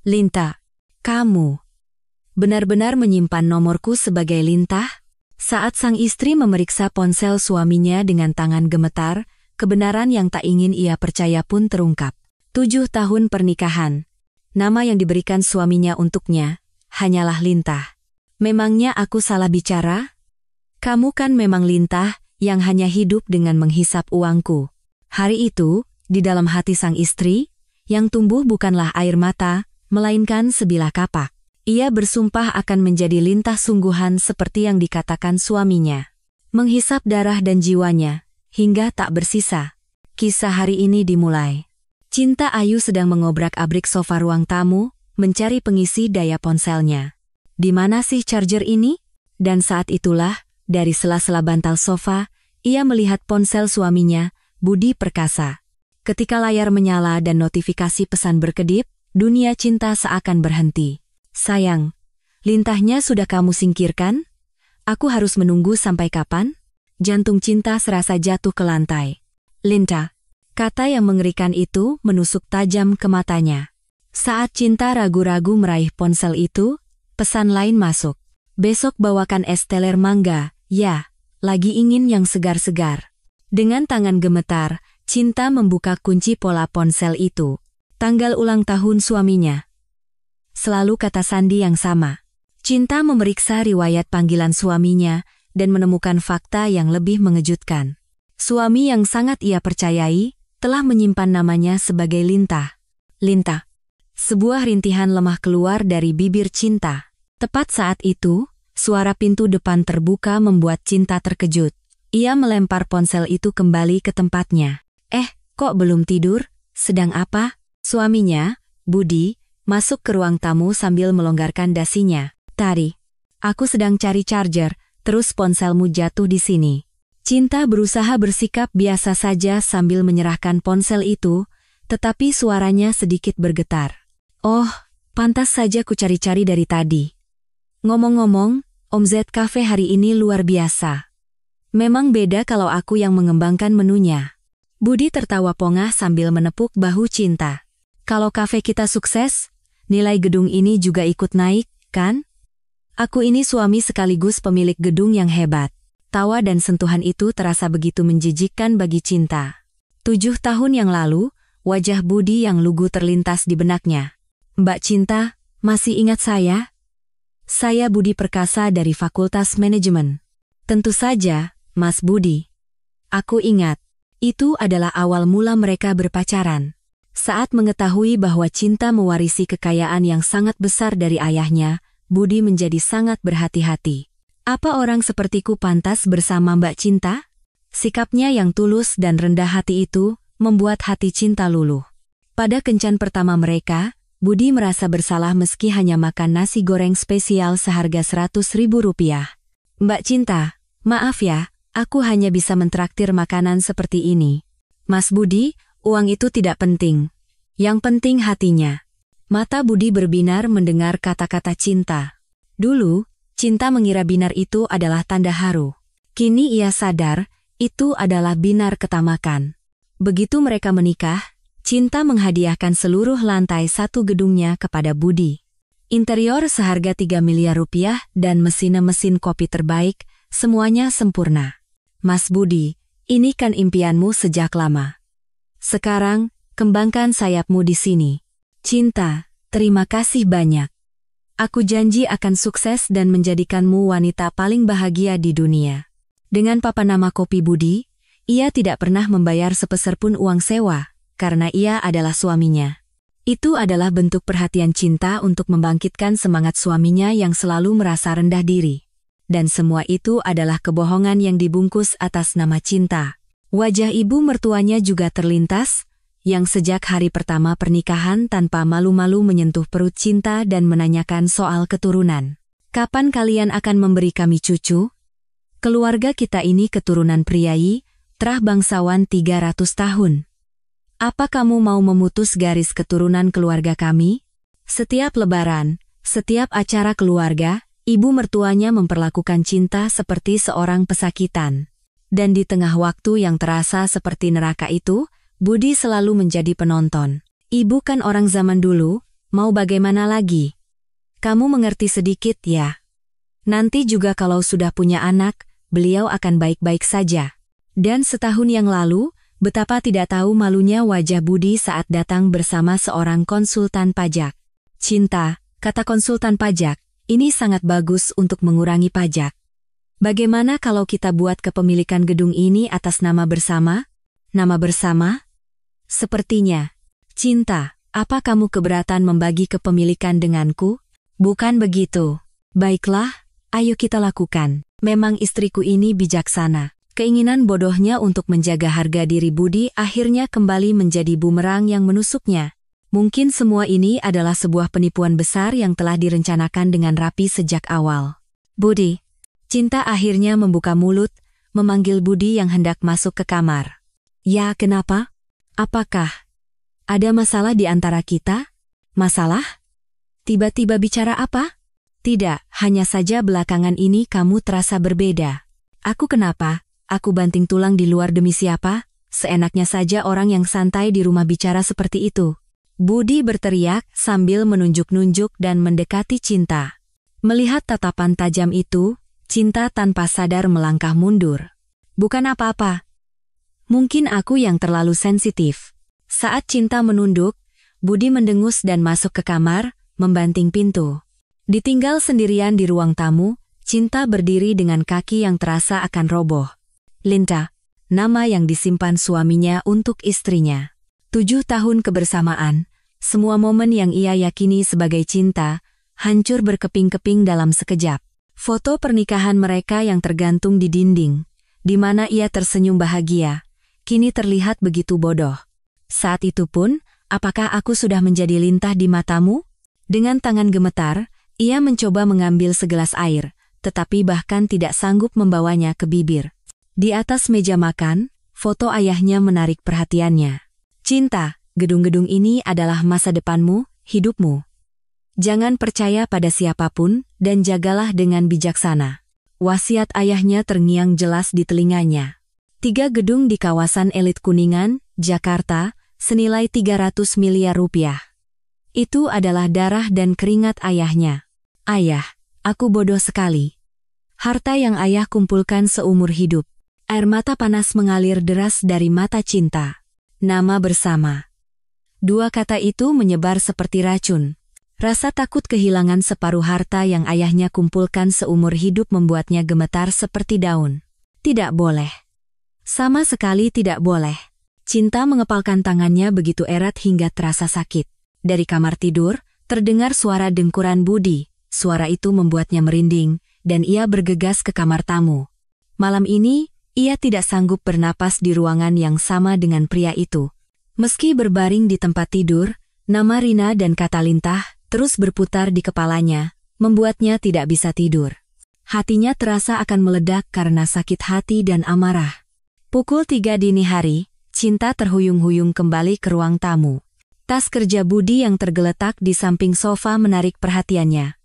Linta, kamu benar-benar menyimpan nomorku sebagai Lintah? Saat sang istri memeriksa ponsel suaminya dengan tangan gemetar, kebenaran yang tak ingin ia percaya pun terungkap. 7 tahun pernikahan. Nama yang diberikan suaminya untuknya hanyalah Lintah. Memangnya aku salah bicara? Kamu kan memang Lintah yang hanya hidup dengan menghisap uangku. Hari itu, di dalam hati sang istri, yang tumbuh bukanlah air mata, melainkan sebilah kapak. Ia bersumpah akan menjadi Lintah sungguhan seperti yang dikatakan suaminya. Menghisap darah dan jiwanya, hingga tak bersisa. Kisah hari ini dimulai. Cinta Ayu sedang mengobrak-abrik sofa ruang tamu, mencari pengisi daya ponselnya. Di mana sih charger ini? Dan saat itulah, dari sela-sela bantal sofa, ia melihat ponsel suaminya, Budi Perkasa. Ketika layar menyala dan notifikasi pesan berkedip, dunia cinta seakan berhenti. Sayang, Lintahnya sudah kamu singkirkan? Aku harus menunggu sampai kapan? Jantung cinta serasa jatuh ke lantai. Lintah, kata yang mengerikan itu menusuk tajam ke matanya. Saat cinta ragu-ragu meraih ponsel itu, pesan lain masuk. Besok bawakan es teler mangga, ya, lagi ingin yang segar-segar. Dengan tangan gemetar, cinta membuka kunci pola ponsel itu. Tanggal ulang tahun suaminya. Selalu kata sandi yang sama. Cinta memeriksa riwayat panggilan suaminya dan menemukan fakta yang lebih mengejutkan. Suami yang sangat ia percayai telah menyimpan namanya sebagai Lintah. Lintah. Sebuah rintihan lemah keluar dari bibir cinta. Tepat saat itu, suara pintu depan terbuka membuat cinta terkejut. Ia melempar ponsel itu kembali ke tempatnya. Kok belum tidur? Sedang apa? Suaminya, Budi, masuk ke ruang tamu sambil melonggarkan dasinya. Tari, aku sedang cari charger, terus ponselmu jatuh di sini. Cinta berusaha bersikap biasa saja sambil menyerahkan ponsel itu, tetapi suaranya sedikit bergetar. Oh, pantas saja ku cari-cari dari tadi. Ngomong-ngomong, Om Z Cafe hari ini luar biasa. Memang beda kalau aku yang mengembangkan menunya. Budi tertawa pongah sambil menepuk bahu cinta. Kalau kafe kita sukses, nilai gedung ini juga ikut naik, kan? Aku ini suami sekaligus pemilik gedung yang hebat. Tawa dan sentuhan itu terasa begitu menjijikkan bagi cinta. 7 tahun yang lalu, wajah Budi yang lugu terlintas di benaknya. Mbak Cinta, masih ingat saya? Saya Budi Perkasa dari Fakultas Manajemen. Tentu saja, Mas Budi. Aku ingat, itu adalah awal mula mereka berpacaran. Saat mengetahui bahwa Cinta mewarisi kekayaan yang sangat besar dari ayahnya, Budi menjadi sangat berhati-hati. Apa orang sepertiku pantas bersama Mbak Cinta? Sikapnya yang tulus dan rendah hati itu membuat hati Cinta luluh. Pada kencan pertama mereka, Budi merasa bersalah meski hanya makan nasi goreng spesial seharga Rp100.000. Mbak Cinta, maaf ya, aku hanya bisa mentraktir makanan seperti ini. Mas Budi, uang itu tidak penting. Yang penting hatinya. Mata Budi berbinar mendengar kata-kata Cinta. Dulu, Cinta mengira binar itu adalah tanda haru. Kini ia sadar, itu adalah binar ketamakan. Begitu mereka menikah, Cinta menghadiahkan seluruh lantai 1 gedungnya kepada Budi. Interior seharga Rp3 miliar dan mesin kopi terbaik, semuanya sempurna. Mas Budi, ini kan impianmu sejak lama. Sekarang, kembangkan sayapmu di sini. Cinta, terima kasih banyak. Aku janji akan sukses dan menjadikanmu wanita paling bahagia di dunia. Dengan papan nama kopi Budi, ia tidak pernah membayar sepeser pun uang sewa, karena ia adalah suaminya. Itu adalah bentuk perhatian Cinta untuk membangkitkan semangat suaminya yang selalu merasa rendah diri. Dan semua itu adalah kebohongan yang dibungkus atas nama Cinta. Wajah ibu mertuanya juga terlintas, yang sejak hari pertama pernikahan tanpa malu-malu menyentuh perut Cinta dan menanyakan soal keturunan. Kapan kalian akan memberi kami cucu? Keluarga kita ini keturunan priai, terah bangsawan 300 tahun. Apa kamu mau memutus garis keturunan keluarga kami? Setiap lebaran, setiap acara keluarga, ibu mertuanya memperlakukan Cinta seperti seorang pesakitan. Dan di tengah waktu yang terasa seperti neraka itu, Budi selalu menjadi penonton. Ibu kan orang zaman dulu, Mau bagaimana lagi? Kamu mengerti sedikit ya? Nanti juga kalau sudah punya anak, beliau akan baik-baik saja. Dan setahun yang lalu, betapa tidak tahu malunya wajah Budi saat datang bersama seorang konsultan pajak. Cinta, kata konsultan pajak, ini sangat bagus untuk mengurangi pajak. Bagaimana kalau kita buat kepemilikan gedung ini atas nama bersama? Nama bersama? Sepertinya. Cinta, apa kamu keberatan membagi kepemilikan denganku? Bukan begitu. Baiklah, ayo kita lakukan. Memang istriku ini bijaksana. Keinginan bodohnya untuk menjaga harga diri Budi akhirnya kembali menjadi bumerang yang menusuknya. Mungkin semua ini adalah sebuah penipuan besar yang telah direncanakan dengan rapi sejak awal. Budi. Cinta akhirnya membuka mulut, memanggil Budi yang hendak masuk ke kamar. Ya, kenapa? Apakah ada masalah di antara kita? Masalah? Tiba-tiba bicara apa? Tidak, hanya saja belakangan ini kamu terasa berbeda. Aku kenapa? Aku banting tulang di luar demi siapa? Seenaknya saja orang yang santai di rumah bicara seperti itu. Budi berteriak sambil menunjuk-nunjuk dan mendekati Cinta. Melihat tatapan tajam itu, Cinta tanpa sadar melangkah mundur. Bukan apa-apa. Mungkin aku yang terlalu sensitif. Saat Cinta menunduk, Budi mendengus dan masuk ke kamar, membanting pintu. Ditinggal sendirian di ruang tamu, Cinta berdiri dengan kaki yang terasa akan roboh. Linta, nama yang disimpan suaminya untuk istrinya. 7 tahun kebersamaan, semua momen yang ia yakini sebagai cinta, hancur berkeping-keping dalam sekejap. Foto pernikahan mereka yang tergantung di dinding, di mana ia tersenyum bahagia, kini terlihat begitu bodoh. Saat itu pun, apakah aku sudah menjadi lintah di matamu? Dengan tangan gemetar, ia mencoba mengambil segelas air, tetapi bahkan tidak sanggup membawanya ke bibir. Di atas meja makan, foto ayahnya menarik perhatiannya. Cinta, gedung-gedung ini adalah masa depanmu, hidupmu. Jangan percaya pada siapapun, dan jagalah dengan bijaksana. Wasiat ayahnya terngiang jelas di telinganya. 3 gedung di kawasan elit Kuningan, Jakarta, senilai 300 miliar rupiah. Itu adalah darah dan keringat ayahnya. Ayah, aku bodoh sekali. Harta yang ayah kumpulkan seumur hidup. Air mata panas mengalir deras dari mata Cinta. Nama bersama. 2 kata itu menyebar seperti racun. Rasa takut kehilangan separuh harta yang ayahnya kumpulkan seumur hidup membuatnya gemetar seperti daun. Tidak boleh. Sama sekali tidak boleh. Cinta mengepalkan tangannya begitu erat hingga terasa sakit. Dari kamar tidur, terdengar suara dengkuran Budi. Suara itu membuatnya merinding, dan ia bergegas ke kamar tamu. Malam ini, ia tidak sanggup bernapas di ruangan yang sama dengan pria itu. Meski berbaring di tempat tidur, nama Rina dan kata Lintah terus berputar di kepalanya, membuatnya tidak bisa tidur. Hatinya terasa akan meledak karena sakit hati dan amarah. Pukul 3 dini hari, Cinta terhuyung-huyung kembali ke ruang tamu. Tas kerja Budi yang tergeletak di samping sofa menarik perhatiannya.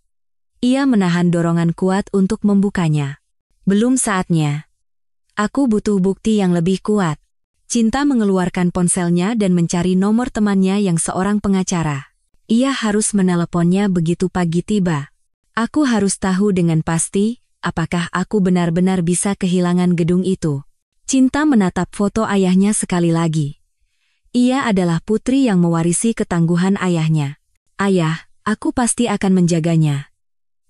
Ia menahan dorongan kuat untuk membukanya. Belum saatnya. Aku butuh bukti yang lebih kuat. Cinta mengeluarkan ponselnya dan mencari nomor temannya yang seorang pengacara. Ia harus meneleponnya begitu pagi tiba. Aku harus tahu dengan pasti, apakah aku benar-benar bisa kehilangan gedung itu. Cinta menatap foto ayahnya sekali lagi. Ia adalah putri yang mewarisi ketangguhan ayahnya. Ayah, aku pasti akan menjaganya.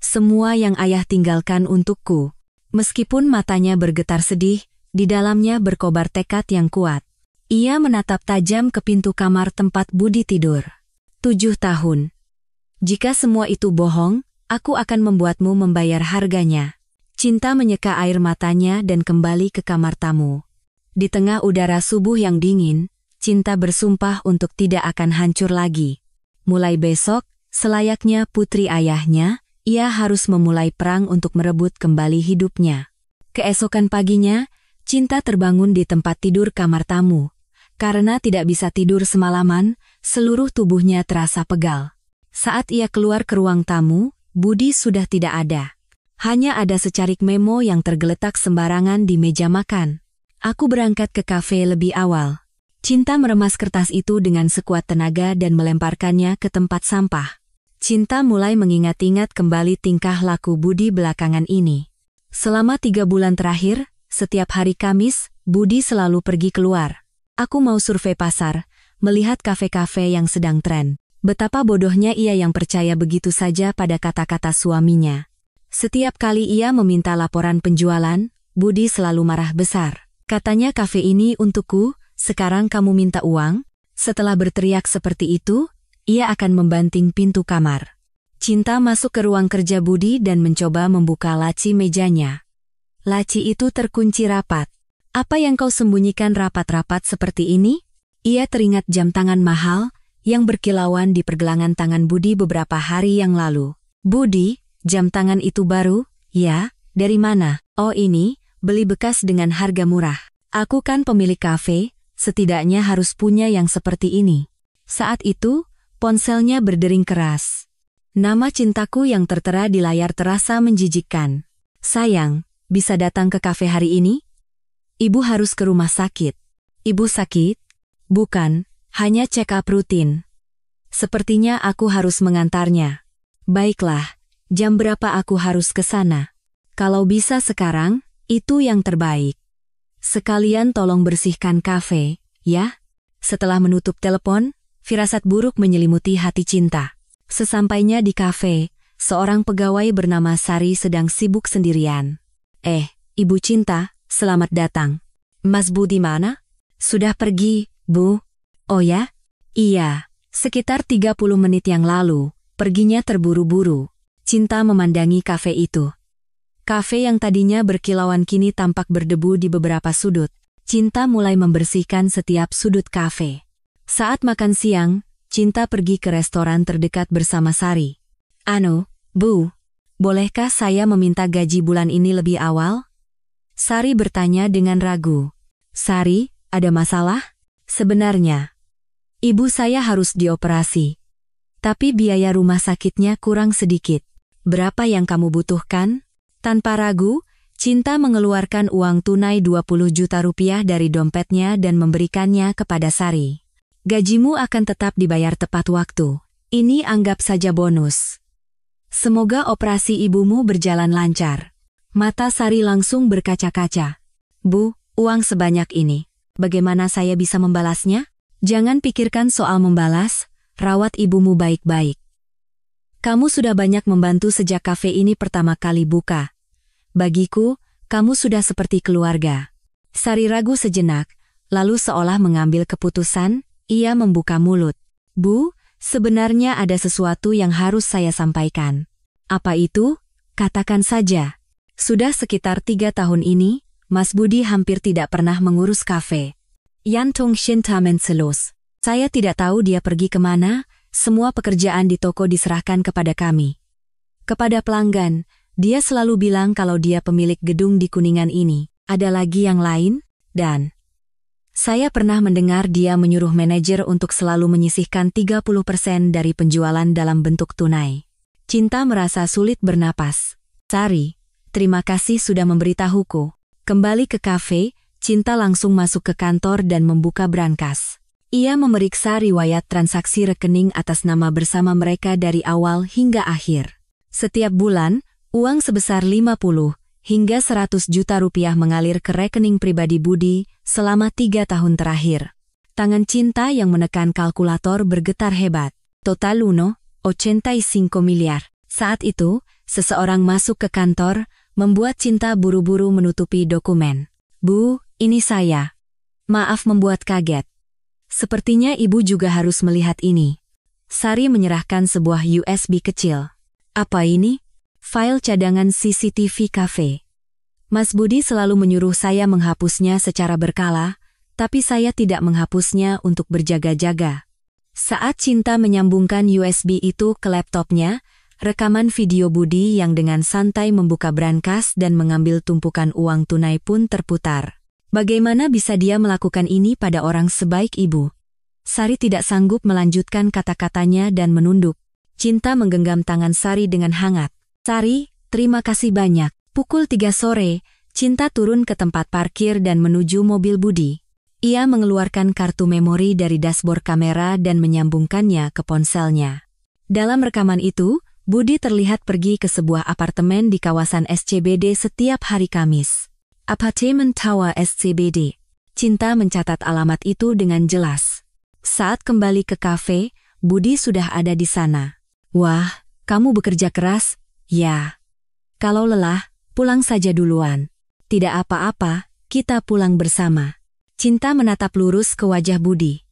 Semua yang ayah tinggalkan untukku. Meskipun matanya bergetar sedih, di dalamnya berkobar tekad yang kuat. Ia menatap tajam ke pintu kamar tempat Budi tidur. 7 tahun. Jika semua itu bohong, aku akan membuatmu membayar harganya. Cinta menyeka air matanya dan kembali ke kamar tamu. Di tengah udara subuh yang dingin, Cinta bersumpah untuk tidak akan hancur lagi. Mulai besok, selayaknya putri ayahnya, ia harus memulai perang untuk merebut kembali hidupnya. Keesokan paginya, Cinta terbangun di tempat tidur kamar tamu. Karena tidak bisa tidur semalaman, seluruh tubuhnya terasa pegal. Saat ia keluar ke ruang tamu, Budi sudah tidak ada. Hanya ada secarik memo yang tergeletak sembarangan di meja makan. Aku berangkat ke kafe lebih awal. Cinta meremas kertas itu dengan sekuat tenaga dan melemparkannya ke tempat sampah. Cinta mulai mengingat-ingat kembali tingkah laku Budi belakangan ini. Selama 3 bulan terakhir, setiap hari Kamis, Budi selalu pergi keluar. Aku mau survei pasar, melihat kafe-kafe yang sedang tren. Betapa bodohnya ia yang percaya begitu saja pada kata-kata suaminya. Setiap kali ia meminta laporan penjualan, Budi selalu marah besar. Katanya kafe ini untukku, sekarang kamu minta uang? Setelah berteriak seperti itu, ia akan membanting pintu kamar. Cinta masuk ke ruang kerja Budi dan mencoba membuka laci mejanya. Laci itu terkunci rapat. Apa yang kau sembunyikan rapat-rapat seperti ini? Ia teringat jam tangan mahal yang berkilauan di pergelangan tangan Budi beberapa hari yang lalu. Budi, jam tangan itu baru? Ya, dari mana? Oh ini, beli bekas dengan harga murah. Aku kan pemilik kafe, setidaknya harus punya yang seperti ini. Saat itu, ponselnya berdering keras. Nama cintaku yang tertera di layar terasa menjijikkan. Sayang, bisa datang ke kafe hari ini? Ibu harus ke rumah sakit. Ibu sakit? Bukan, hanya check up rutin. Sepertinya aku harus mengantarnya. Baiklah, jam berapa aku harus ke sana? Kalau bisa sekarang, itu yang terbaik. Sekalian tolong bersihkan kafe, ya? Setelah menutup telepon, firasat buruk menyelimuti hati Cinta. Sesampainya di kafe, seorang pegawai bernama Sari sedang sibuk sendirian. Ibu Cinta, selamat datang. Mas Budi mana? Sudah pergi, Bu. Oh ya? Iya, sekitar 30 menit yang lalu, perginya terburu-buru. Cinta memandangi kafe itu. Kafe yang tadinya berkilauan kini tampak berdebu di beberapa sudut. Cinta mulai membersihkan setiap sudut kafe. Saat makan siang, Cinta pergi ke restoran terdekat bersama Sari. Bu, bolehkah saya meminta gaji bulan ini lebih awal? Sari bertanya dengan ragu. Sari, ada masalah? Sebenarnya, ibu saya harus dioperasi. Tapi biaya rumah sakitnya kurang sedikit. Berapa yang kamu butuhkan? Tanpa ragu, Cinta mengeluarkan uang tunai 20 juta rupiah dari dompetnya dan memberikannya kepada Sari. Gajimu akan tetap dibayar tepat waktu. Ini anggap saja bonus. Semoga operasi ibumu berjalan lancar. Mata Sari langsung berkaca-kaca. Bu, uang sebanyak ini. Bagaimana saya bisa membalasnya? Jangan pikirkan soal membalas, rawat ibumu baik-baik. Kamu sudah banyak membantu sejak kafe ini pertama kali buka. Bagiku, kamu sudah seperti keluarga. Sari ragu sejenak, lalu seolah mengambil keputusan, ia membuka mulut. Bu, sebenarnya ada sesuatu yang harus saya sampaikan. Apa itu? Katakan saja. Sudah sekitar 3 tahun ini, Mas Budi hampir tidak pernah mengurus kafe. Yantung Shinta menselus. Saya tidak tahu dia pergi kemana, semua pekerjaan di toko diserahkan kepada kami. Kepada pelanggan, dia selalu bilang kalau dia pemilik gedung di Kuningan ini. Ada lagi yang lain, dan saya pernah mendengar dia menyuruh manajer untuk selalu menyisihkan 30% dari penjualan dalam bentuk tunai. Cinta merasa sulit bernapas. Sari, terima kasih sudah memberitahuku. Kembali ke kafe, Cinta langsung masuk ke kantor dan membuka brankas. Ia memeriksa riwayat transaksi rekening atas nama bersama mereka dari awal hingga akhir. Setiap bulan, uang sebesar 50 hingga 100 juta rupiah mengalir ke rekening pribadi Budi selama 3 tahun terakhir. Tangan Cinta yang menekan kalkulator bergetar hebat. Total 1,85 miliar. Saat itu, seseorang masuk ke kantor, membuat Cinta buru-buru menutupi dokumen. Bu, ini saya. Maaf membuat kaget. Sepertinya ibu juga harus melihat ini. Sari menyerahkan sebuah USB kecil. Apa ini? File cadangan CCTV cafe. Mas Budi selalu menyuruh saya menghapusnya secara berkala, tapi saya tidak menghapusnya untuk berjaga-jaga. Saat Cinta menyambungkan USB itu ke laptopnya, rekaman video Budi yang dengan santai membuka brankas dan mengambil tumpukan uang tunai pun terputar. Bagaimana bisa dia melakukan ini pada orang sebaik ibu? Sari tidak sanggup melanjutkan kata-katanya dan menunduk. Cinta menggenggam tangan Sari dengan hangat. Sari, terima kasih banyak. Pukul 3 sore, Cinta turun ke tempat parkir dan menuju mobil Budi. Ia mengeluarkan kartu memori dari dashboard kamera dan menyambungkannya ke ponselnya. Dalam rekaman itu, Budi terlihat pergi ke sebuah apartemen di kawasan SCBD setiap hari Kamis. Apartemen Tower SCBD. Cinta mencatat alamat itu dengan jelas. Saat kembali ke kafe, Budi sudah ada di sana. Wah, kamu bekerja keras? Ya. Kalau lelah, pulang saja duluan. Tidak apa-apa, kita pulang bersama. Cinta menatap lurus ke wajah Budi.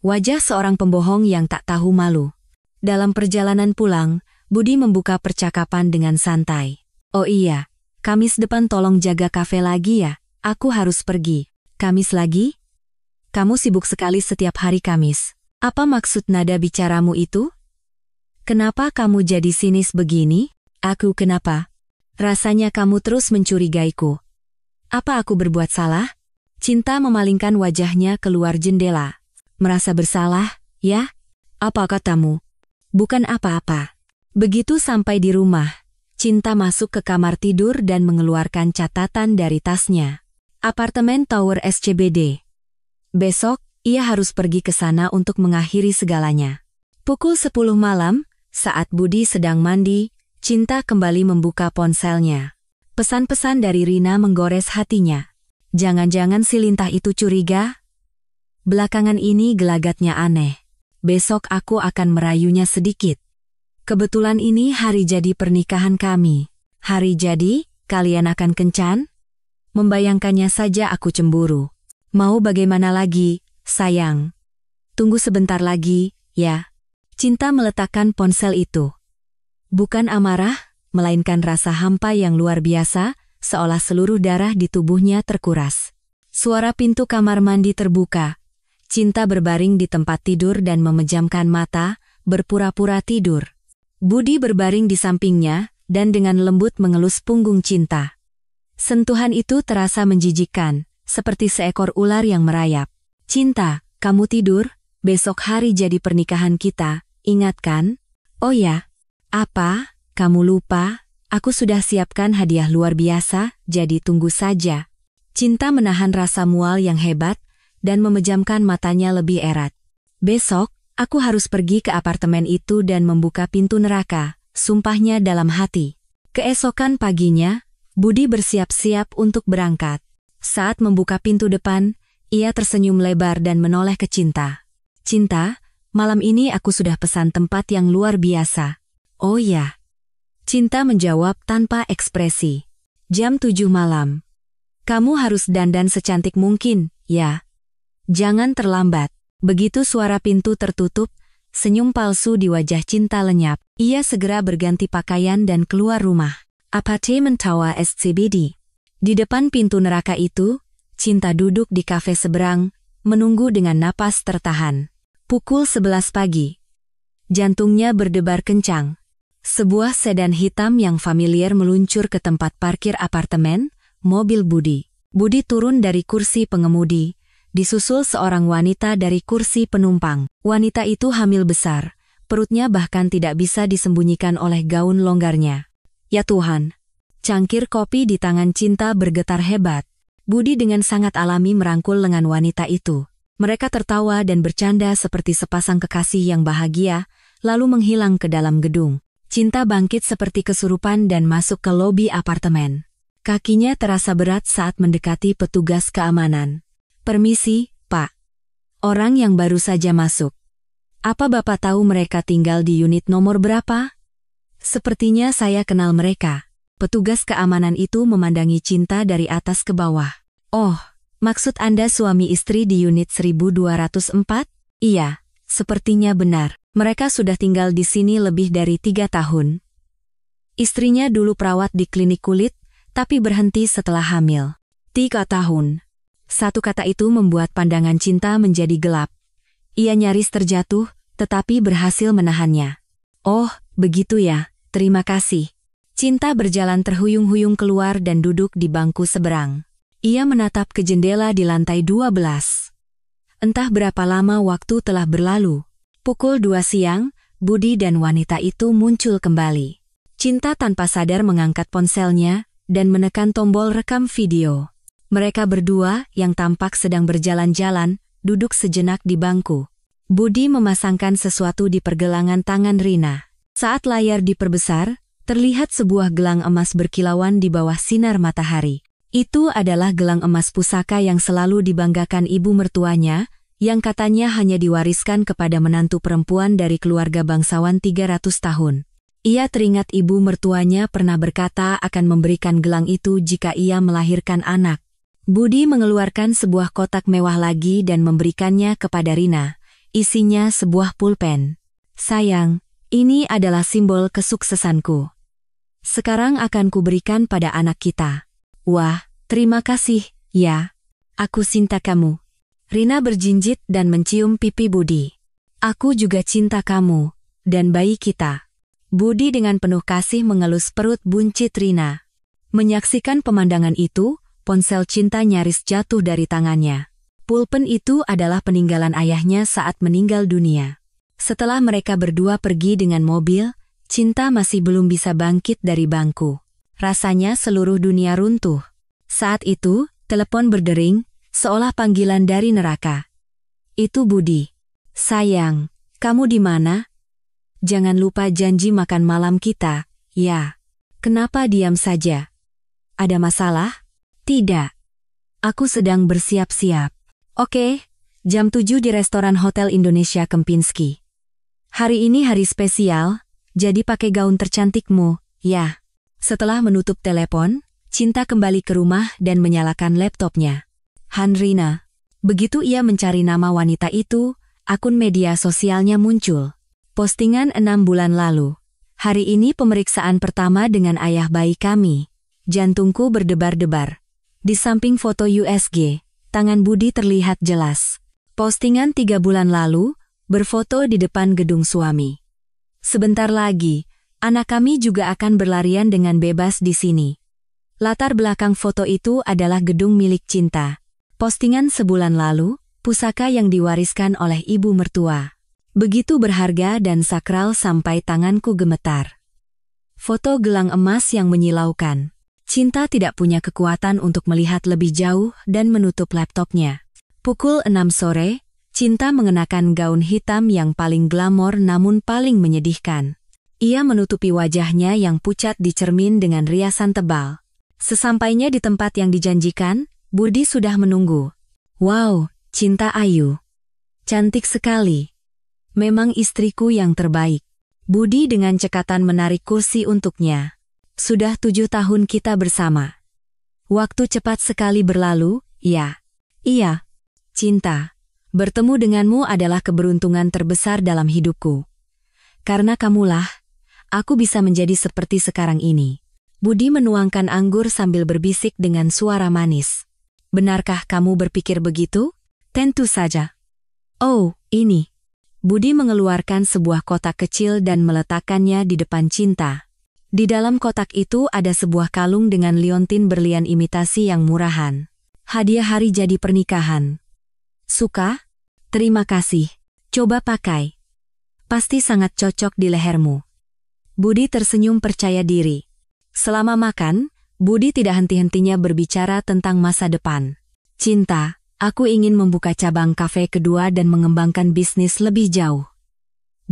Wajah seorang pembohong yang tak tahu malu. Dalam perjalanan pulang, Budi membuka percakapan dengan santai. Oh iya, Kamis depan tolong jaga kafe lagi ya, aku harus pergi. Kamis lagi? Kamu sibuk sekali setiap hari Kamis. Apa maksud nada bicaramu itu? Kenapa kamu jadi sinis begini? Aku kenapa? Rasanya kamu terus mencurigaiku. Apa aku berbuat salah? Cinta memalingkan wajahnya keluar jendela. Merasa bersalah, ya? Apa katamu? Bukan apa-apa. Begitu sampai di rumah, Cinta masuk ke kamar tidur dan mengeluarkan catatan dari tasnya. Apartemen Tower SCBD. Besok, ia harus pergi ke sana untuk mengakhiri segalanya. Pukul 10 malam, saat Budi sedang mandi, Cinta kembali membuka ponselnya. Pesan-pesan dari Rina menggores hatinya. Jangan-jangan si Lintah itu curiga? Belakangan ini gelagatnya aneh. Besok aku akan merayunya sedikit. Kebetulan ini hari jadi pernikahan kami. Hari jadi, kalian akan kencan? Membayangkannya saja aku cemburu. Mau bagaimana lagi, sayang? Tunggu sebentar lagi, ya. Cinta meletakkan ponsel itu. Bukan amarah, melainkan rasa hampa yang luar biasa, seolah seluruh darah di tubuhnya terkuras. Suara pintu kamar mandi terbuka. Cinta berbaring di tempat tidur dan memejamkan mata, berpura-pura tidur. Budi berbaring di sampingnya, dan dengan lembut mengelus punggung Cinta. Sentuhan itu terasa menjijikkan, seperti seekor ular yang merayap. Cinta, kamu tidur? Besok hari jadi pernikahan kita, ingat kan? Oh ya, apa? Kamu lupa? Aku sudah siapkan hadiah luar biasa, jadi tunggu saja. Cinta menahan rasa mual yang hebat, dan memejamkan matanya lebih erat. Besok, aku harus pergi ke apartemen itu dan membuka pintu neraka, sumpahnya dalam hati. Keesokan paginya, Budi bersiap-siap untuk berangkat. Saat membuka pintu depan, ia tersenyum lebar dan menoleh ke Cinta. Cinta, malam ini aku sudah pesan tempat yang luar biasa. Oh ya. Cinta menjawab tanpa ekspresi. Jam 7 malam. Kamu harus dandan secantik mungkin, ya. Jangan terlambat. Begitu suara pintu tertutup, senyum palsu di wajah Cinta lenyap. Ia segera berganti pakaian dan keluar rumah. Apartemen Tower SCBD. Di depan pintu neraka itu, Cinta duduk di kafe seberang, menunggu dengan napas tertahan. Pukul 11 pagi. Jantungnya berdebar kencang. Sebuah sedan hitam yang familiar meluncur ke tempat parkir apartemen, mobil Budi. Budi turun dari kursi pengemudi, disusul seorang wanita dari kursi penumpang. Wanita itu hamil besar, perutnya bahkan tidak bisa disembunyikan oleh gaun longgarnya. Ya Tuhan! Cangkir kopi di tangan Cinta bergetar hebat. Budi dengan sangat alami merangkul lengan wanita itu. Mereka tertawa dan bercanda seperti sepasang kekasih yang bahagia, lalu menghilang ke dalam gedung. Cinta bangkit seperti kesurupan dan masuk ke lobi apartemen. Kakinya terasa berat saat mendekati petugas keamanan. Permisi, Pak. Orang yang baru saja masuk. Apa Bapak tahu mereka tinggal di unit nomor berapa? Sepertinya saya kenal mereka. Petugas keamanan itu memandangi Cinta dari atas ke bawah. Oh, maksud Anda suami istri di unit 1204? Iya, sepertinya benar. Mereka sudah tinggal di sini lebih dari 3 tahun. Istrinya dulu perawat di klinik kulit, tapi berhenti setelah hamil. 3 tahun. Satu kata itu membuat pandangan Cinta menjadi gelap. Ia nyaris terjatuh, tetapi berhasil menahannya. Oh, begitu ya, terima kasih. Cinta berjalan terhuyung-huyung keluar dan duduk di bangku seberang. Ia menatap ke jendela di lantai 12. Entah berapa lama waktu telah berlalu. Pukul 2 siang, Budi dan wanita itu muncul kembali. Cinta tanpa sadar mengangkat ponselnya dan menekan tombol rekam video. Mereka berdua yang tampak sedang berjalan-jalan, duduk sejenak di bangku. Budi memasangkan sesuatu di pergelangan tangan Rina. Saat layar diperbesar, terlihat sebuah gelang emas berkilauan di bawah sinar matahari. Itu adalah gelang emas pusaka yang selalu dibanggakan ibu mertuanya, yang katanya hanya diwariskan kepada menantu perempuan dari keluarga bangsawan 300 tahun. Ia teringat ibu mertuanya pernah berkata akan memberikan gelang itu jika ia melahirkan anak. Budi mengeluarkan sebuah kotak mewah lagi dan memberikannya kepada Rina. Isinya sebuah pulpen. Sayang, ini adalah simbol kesuksesanku. Sekarang akan kuberikan pada anak kita. Wah, terima kasih, ya. Aku cinta kamu. Rina berjinjit dan mencium pipi Budi. Aku juga cinta kamu, dan bayi kita. Budi dengan penuh kasih mengelus perut buncit Rina. Menyaksikan pemandangan itu, ponsel Cinta nyaris jatuh dari tangannya. Pulpen itu adalah peninggalan ayahnya saat meninggal dunia. Setelah mereka berdua pergi dengan mobil, Cinta masih belum bisa bangkit dari bangku. Rasanya seluruh dunia runtuh. Saat itu, telepon berdering, seolah panggilan dari neraka. Itu Budi. Sayang, kamu di mana? Jangan lupa janji makan malam kita, ya. Kenapa diam saja? Ada masalah? Tidak. Aku sedang bersiap-siap. Oke, jam 7 di restoran Hotel Indonesia Kempinski. Hari ini hari spesial, jadi pakai gaun tercantikmu, ya. Setelah menutup telepon, Cinta kembali ke rumah dan menyalakan laptopnya. Rina. Begitu ia mencari nama wanita itu, akun media sosialnya muncul. Postingan 6 bulan lalu. Hari ini pemeriksaan pertama dengan ayah bayi kami. Jantungku berdebar-debar. Di samping foto USG, tangan Budi terlihat jelas. Postingan 3 bulan lalu, berfoto di depan gedung suami. Sebentar lagi, anak kami juga akan berlarian dengan bebas di sini. Latar belakang foto itu adalah gedung milik Cinta. Postingan sebulan lalu, pusaka yang diwariskan oleh ibu mertua. Begitu berharga dan sakral sampai tanganku gemetar. Foto gelang emas yang menyilaukan. Cinta tidak punya kekuatan untuk melihat lebih jauh dan menutup laptopnya. Pukul 6 sore, Cinta mengenakan gaun hitam yang paling glamor namun paling menyedihkan. Ia menutupi wajahnya yang pucat di cermin dengan riasan tebal. Sesampainya di tempat yang dijanjikan, Budi sudah menunggu. Wow, Cinta ayu. Cantik sekali. Memang istriku yang terbaik. Budi dengan cekatan menarik kursi untuknya. Sudah 7 tahun kita bersama. Waktu cepat sekali berlalu, ya. Iya, Cinta. Bertemu denganmu adalah keberuntungan terbesar dalam hidupku. Karena kamulah, aku bisa menjadi seperti sekarang ini. Budi menuangkan anggur sambil berbisik dengan suara manis. Benarkah kamu berpikir begitu? Tentu saja. Oh, ini. Budi mengeluarkan sebuah kotak kecil dan meletakkannya di depan Cinta. Di dalam kotak itu ada sebuah kalung dengan liontin berlian imitasi yang murahan. Hadiah hari jadi pernikahan. Suka? Terima kasih. Coba pakai. Pasti sangat cocok di lehermu. Budi tersenyum percaya diri. Selama makan, Budi tidak henti-hentinya berbicara tentang masa depan. Cinta, aku ingin membuka cabang kafe kedua dan mengembangkan bisnis lebih jauh.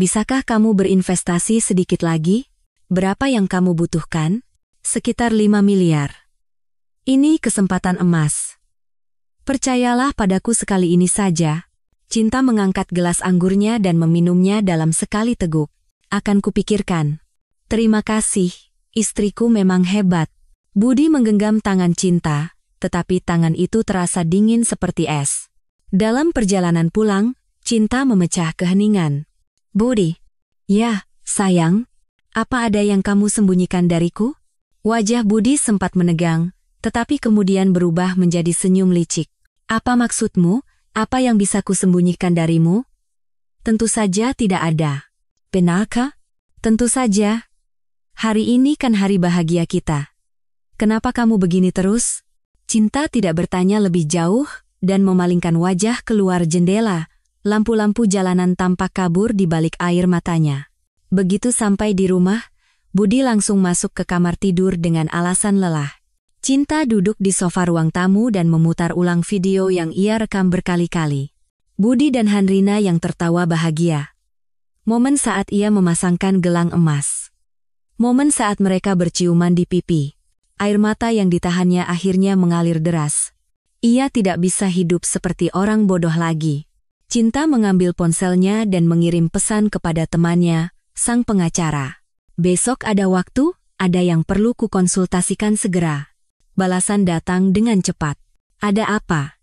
Bisakah kamu berinvestasi sedikit lagi? Berapa yang kamu butuhkan? Sekitar 5 miliar. Ini kesempatan emas. Percayalah padaku sekali ini saja. Cinta mengangkat gelas anggurnya dan meminumnya dalam sekali teguk. Akan kupikirkan. Terima kasih, istriku memang hebat. Budi menggenggam tangan Cinta, tetapi tangan itu terasa dingin seperti es. Dalam perjalanan pulang, Cinta memecah keheningan. Budi. Ya, sayang. Apa ada yang kamu sembunyikan dariku? Wajah Budi sempat menegang, tetapi kemudian berubah menjadi senyum licik. Apa maksudmu? Apa yang bisa kusembunyikan darimu? Tentu saja tidak ada. Benarkah? Tentu saja. Hari ini kan hari bahagia kita. Kenapa kamu begini terus? Cinta tidak bertanya lebih jauh dan memalingkan wajah keluar jendela. Lampu-lampu jalanan tampak kabur di balik air matanya. Begitu sampai di rumah, Budi langsung masuk ke kamar tidur dengan alasan lelah. Cinta duduk di sofa ruang tamu dan memutar ulang video yang ia rekam berkali-kali. Budi dan Handrina yang tertawa bahagia. Momen saat ia memasangkan gelang emas. Momen saat mereka berciuman di pipi. Air mata yang ditahannya akhirnya mengalir deras. Ia tidak bisa hidup seperti orang bodoh lagi. Cinta mengambil ponselnya dan mengirim pesan kepada temannya, sang pengacara. Besok ada waktu, ada yang perlu kukonsultasikan segera. Balasan datang dengan cepat. Ada apa?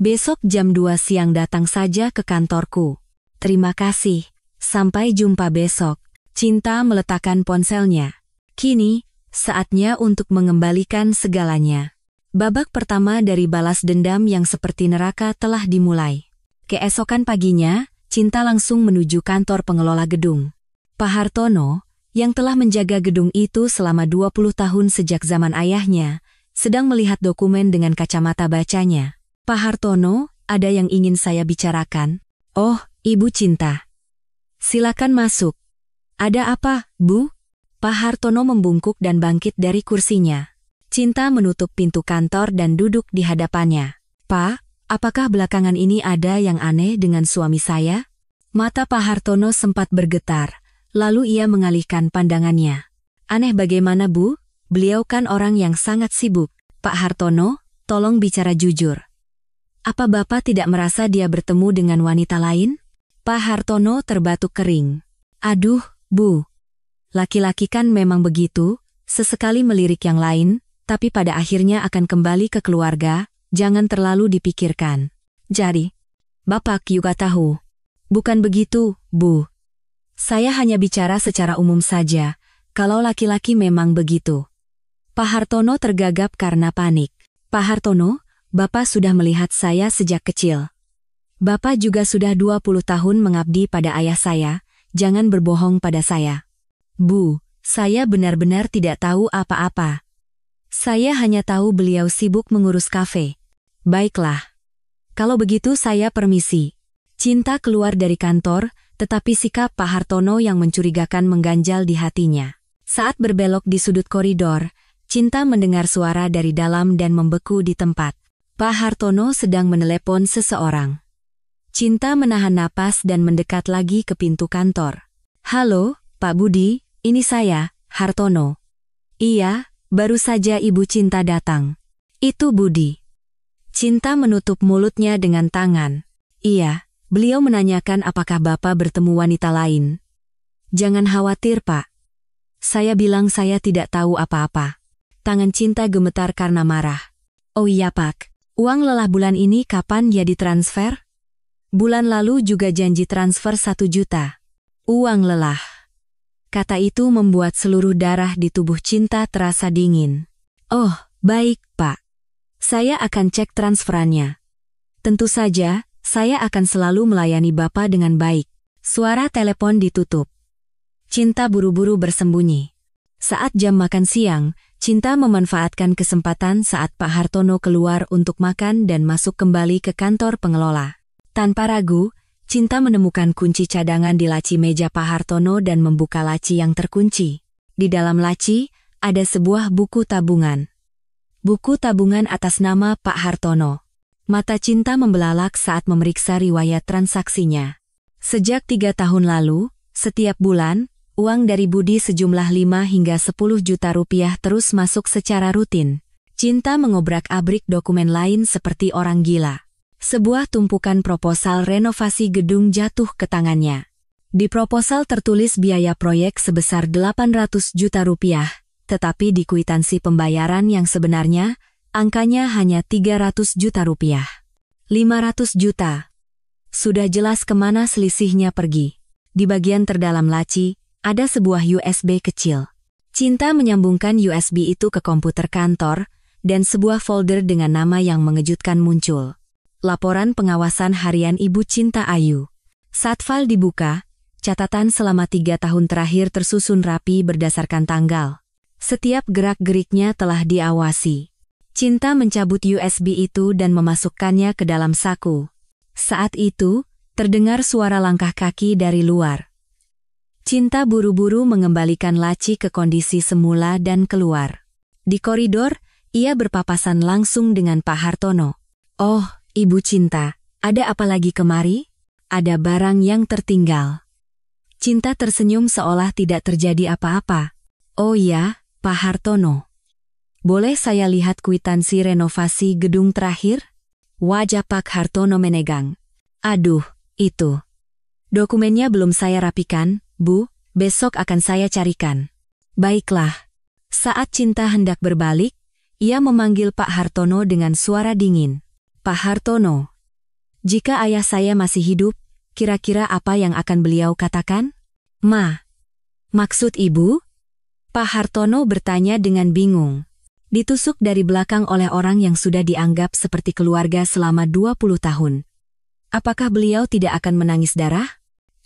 Besok jam 2 siang datang saja ke kantorku. Terima kasih. Sampai jumpa besok. Cinta meletakkan ponselnya. Kini, saatnya untuk mengembalikan segalanya. Babak pertama dari balas dendam yang seperti neraka telah dimulai. Keesokan paginya, Cinta langsung menuju kantor pengelola gedung. Pak Hartono, yang telah menjaga gedung itu selama 20 tahun sejak zaman ayahnya, sedang melihat dokumen dengan kacamata bacanya. Pak Hartono, ada yang ingin saya bicarakan. Oh, Ibu Cinta. Silakan masuk. Ada apa, Bu? Pak Hartono membungkuk dan bangkit dari kursinya. Cinta menutup pintu kantor dan duduk di hadapannya. Pak, apakah belakangan ini ada yang aneh dengan suami saya? Mata Pak Hartono sempat bergetar, lalu ia mengalihkan pandangannya. Aneh bagaimana, Bu? Beliau kan orang yang sangat sibuk. Pak Hartono, tolong bicara jujur. Apa Bapak tidak merasa dia bertemu dengan wanita lain? Pak Hartono terbatuk kering. Aduh, Bu. Laki-laki kan memang begitu, sesekali melirik yang lain, tapi pada akhirnya akan kembali ke keluarga, jangan terlalu dipikirkan. Jadi, Bapak juga tahu. Bukan begitu, Bu. Saya hanya bicara secara umum saja, kalau laki-laki memang begitu. Pak Hartono tergagap karena panik. Pak Hartono, Bapak sudah melihat saya sejak kecil. Bapak juga sudah 20 tahun mengabdi pada ayah saya, jangan berbohong pada saya. Bu, saya benar-benar tidak tahu apa-apa. Saya hanya tahu beliau sibuk mengurus kafe. Baiklah. Kalau begitu saya permisi. Cinta keluar dari kantor, tetapi sikap Pak Hartono yang mencurigakan mengganjal di hatinya. Saat berbelok di sudut koridor, Cinta mendengar suara dari dalam dan membeku di tempat. Pak Hartono sedang menelepon seseorang. Cinta menahan napas dan mendekat lagi ke pintu kantor. Halo, Pak Budi, ini saya, Hartono. Iya, baru saja Ibu Cinta datang. Itu Budi. Cinta menutup mulutnya dengan tangan. Iya, beliau menanyakan apakah Bapak bertemu wanita lain. Jangan khawatir, Pak. Saya bilang saya tidak tahu apa-apa. Tangan Cinta gemetar karena marah. Oh iya, Pak. Uang lelah bulan ini kapan ya ditransfer? Bulan lalu juga janji transfer 1 juta. Uang lelah. Kata itu membuat seluruh darah di tubuh Cinta terasa dingin. Oh, baik, Pak. Saya akan cek transferannya. Tentu saja, saya akan selalu melayani Bapak dengan baik. Suara telepon ditutup. Cinta buru-buru bersembunyi. Saat jam makan siang, Cinta memanfaatkan kesempatan saat Pak Hartono keluar untuk makan dan masuk kembali ke kantor pengelola. Tanpa ragu, Cinta menemukan kunci cadangan di laci meja Pak Hartono dan membuka laci yang terkunci. Di dalam laci, ada sebuah buku tabungan. Buku tabungan atas nama Pak Hartono. Mata Cinta membelalak saat memeriksa riwayat transaksinya. Sejak 3 tahun lalu, setiap bulan, uang dari Budi sejumlah 5 hingga 10 juta rupiah terus masuk secara rutin. Cinta mengobrak-abrik dokumen lain seperti orang gila. Sebuah tumpukan proposal renovasi gedung jatuh ke tangannya. Di proposal tertulis biaya proyek sebesar 800 juta rupiah, tetapi di kwitansi pembayaran yang sebenarnya, angkanya hanya 300 juta rupiah. 500 juta. Sudah jelas kemana selisihnya pergi. Di bagian terdalam laci, ada sebuah USB kecil. Cinta menyambungkan USB itu ke komputer kantor, dan sebuah folder dengan nama yang mengejutkan muncul. Laporan pengawasan harian Ibu Cinta Ayu. Saat file dibuka, catatan selama 3 tahun terakhir tersusun rapi berdasarkan tanggal. Setiap gerak-geriknya telah diawasi. Cinta mencabut USB itu dan memasukkannya ke dalam saku. Saat itu, terdengar suara langkah kaki dari luar. Cinta buru-buru mengembalikan laci ke kondisi semula dan keluar. Di koridor, ia berpapasan langsung dengan Pak Hartono. "Oh, Ibu Cinta, ada apa lagi kemari? Ada barang yang tertinggal." Cinta tersenyum seolah tidak terjadi apa-apa. "Oh ya, Pak Hartono. Boleh saya lihat kwitansi renovasi gedung terakhir?" Wajah Pak Hartono menegang. "Aduh, itu. Dokumennya belum saya rapikan, Bu, besok akan saya carikan." "Baiklah." Saat Cinta hendak berbalik, ia memanggil Pak Hartono dengan suara dingin. "Pak Hartono, jika ayah saya masih hidup, kira-kira apa yang akan beliau katakan?" Maksud Ibu?" Pak Hartono bertanya dengan bingung. Ditusuk dari belakang oleh orang yang sudah dianggap seperti keluarga selama 20 tahun. Apakah beliau tidak akan menangis darah?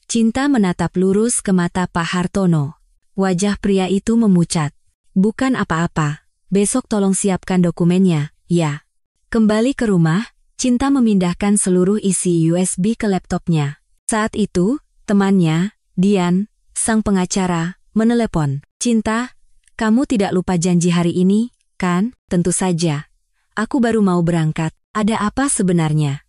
Cinta menatap lurus ke mata Pak Hartono. Wajah pria itu memucat. "Bukan apa-apa. Besok tolong siapkan dokumennya, ya." Kembali ke rumah, Cinta memindahkan seluruh isi USB ke laptopnya. Saat itu, temannya, Dian, sang pengacara, menelepon. "Cinta, kamu tidak lupa janji hari ini, kan?" "Tentu saja. Aku baru mau berangkat. Ada apa sebenarnya?"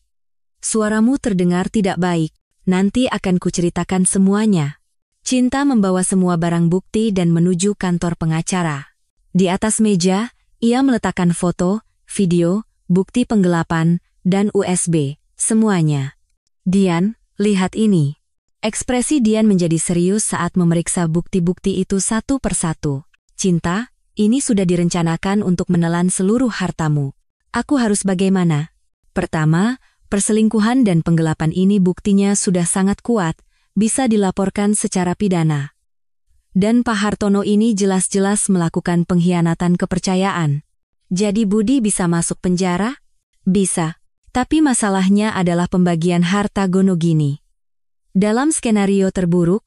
"Suaramu terdengar tidak baik. Nanti akan kuceritakan semuanya." Cinta membawa semua barang bukti dan menuju kantor pengacara. Di atas meja, ia meletakkan foto, video, bukti penggelapan, dan USB, semuanya. "Dian, lihat ini." Ekspresi Dian menjadi serius saat memeriksa bukti-bukti itu satu persatu. "Cinta, ini sudah direncanakan untuk menelan seluruh hartamu. Aku harus bagaimana?" "Pertama, perselingkuhan dan penggelapan ini buktinya sudah sangat kuat, bisa dilaporkan secara pidana. Dan Pak Hartono ini jelas-jelas melakukan pengkhianatan kepercayaan. Jadi Budi bisa masuk penjara?" "Bisa. Tapi masalahnya adalah pembagian harta Gonogini. Dalam skenario terburuk,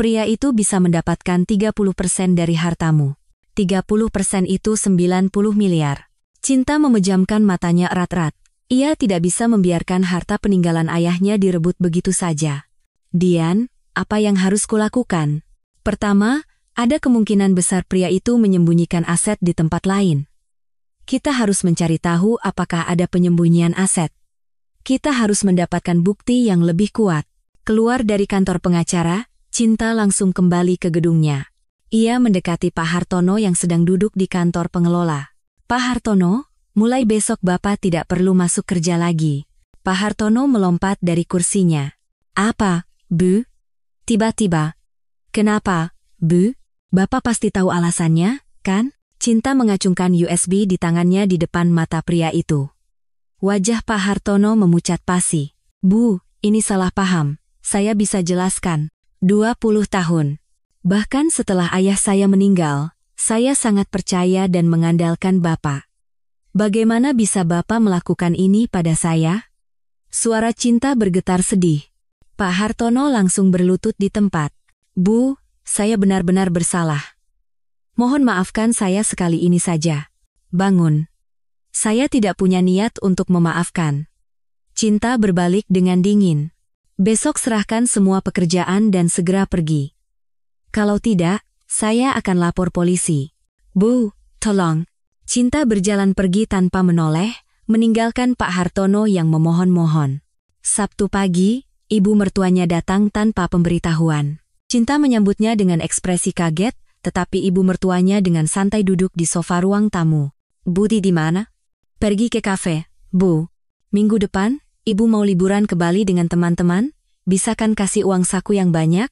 pria itu bisa mendapatkan 30% dari hartamu. 30% itu 90 miliar. Cinta memejamkan matanya erat-erat. Ia tidak bisa membiarkan harta peninggalan ayahnya direbut begitu saja. "Dian, apa yang harus kulakukan?" "Pertama, ada kemungkinan besar pria itu menyembunyikan aset di tempat lain. Kita harus mencari tahu apakah ada penyembunyian aset. Kita harus mendapatkan bukti yang lebih kuat." Keluar dari kantor pengacara, Cinta langsung kembali ke gedungnya. Ia mendekati Pak Hartono yang sedang duduk di kantor pengelola. "Pak Hartono, mulai besok Bapak tidak perlu masuk kerja lagi." Pak Hartono melompat dari kursinya. "Apa, Bu?" Tiba-tiba. "Kenapa, Bu? Bapak pasti tahu alasannya, kan?" Cinta mengacungkan USB di tangannya di depan mata pria itu. Wajah Pak Hartono memucat pasi. "Bu, ini salah paham. Saya bisa jelaskan. 20 tahun. Bahkan setelah ayah saya meninggal, saya sangat percaya dan mengandalkan Bapak. Bagaimana bisa Bapak melakukan ini pada saya?" Suara Cinta bergetar sedih. Pak Hartono langsung berlutut di tempat. "Bu, saya benar-benar bersalah. Mohon maafkan saya sekali ini saja. Bangun. Saya tidak punya niat untuk memaafkan." Cinta berbalik dengan dingin. "Besok serahkan semua pekerjaan dan segera pergi. Kalau tidak, saya akan lapor polisi." "Bu, tolong." Cinta berjalan pergi tanpa menoleh, meninggalkan Pak Hartono yang memohon-mohon. Sabtu pagi, ibu mertuanya datang tanpa pemberitahuan. Cinta menyambutnya dengan ekspresi kaget, tetapi ibu mertuanya dengan santai duduk di sofa ruang tamu. "Budi di mana?" "Pergi ke kafe, Bu. Minggu depan, ibu mau liburan ke Bali dengan teman-teman, bisa kan kasih uang saku yang banyak?"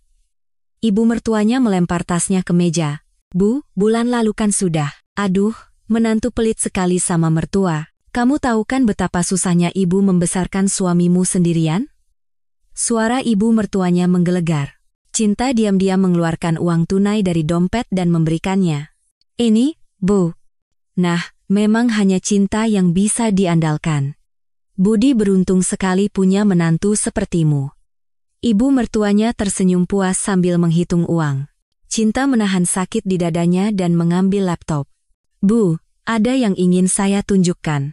Ibu mertuanya melempar tasnya ke meja. "Bu, bulan lalu kan sudah." "Aduh, menantu pelit sekali sama mertua. Kamu tahu kan betapa susahnya ibu membesarkan suamimu sendirian?" Suara ibu mertuanya menggelegar. Cinta diam-diam mengeluarkan uang tunai dari dompet dan memberikannya. "Ini, Bu." Nah, memang hanya Cinta yang bisa diandalkan. Budi beruntung sekali punya menantu sepertimu. Ibu mertuanya tersenyum puas sambil menghitung uang. Cinta menahan sakit di dadanya dan mengambil laptop. "Bu, ada yang ingin saya tunjukkan."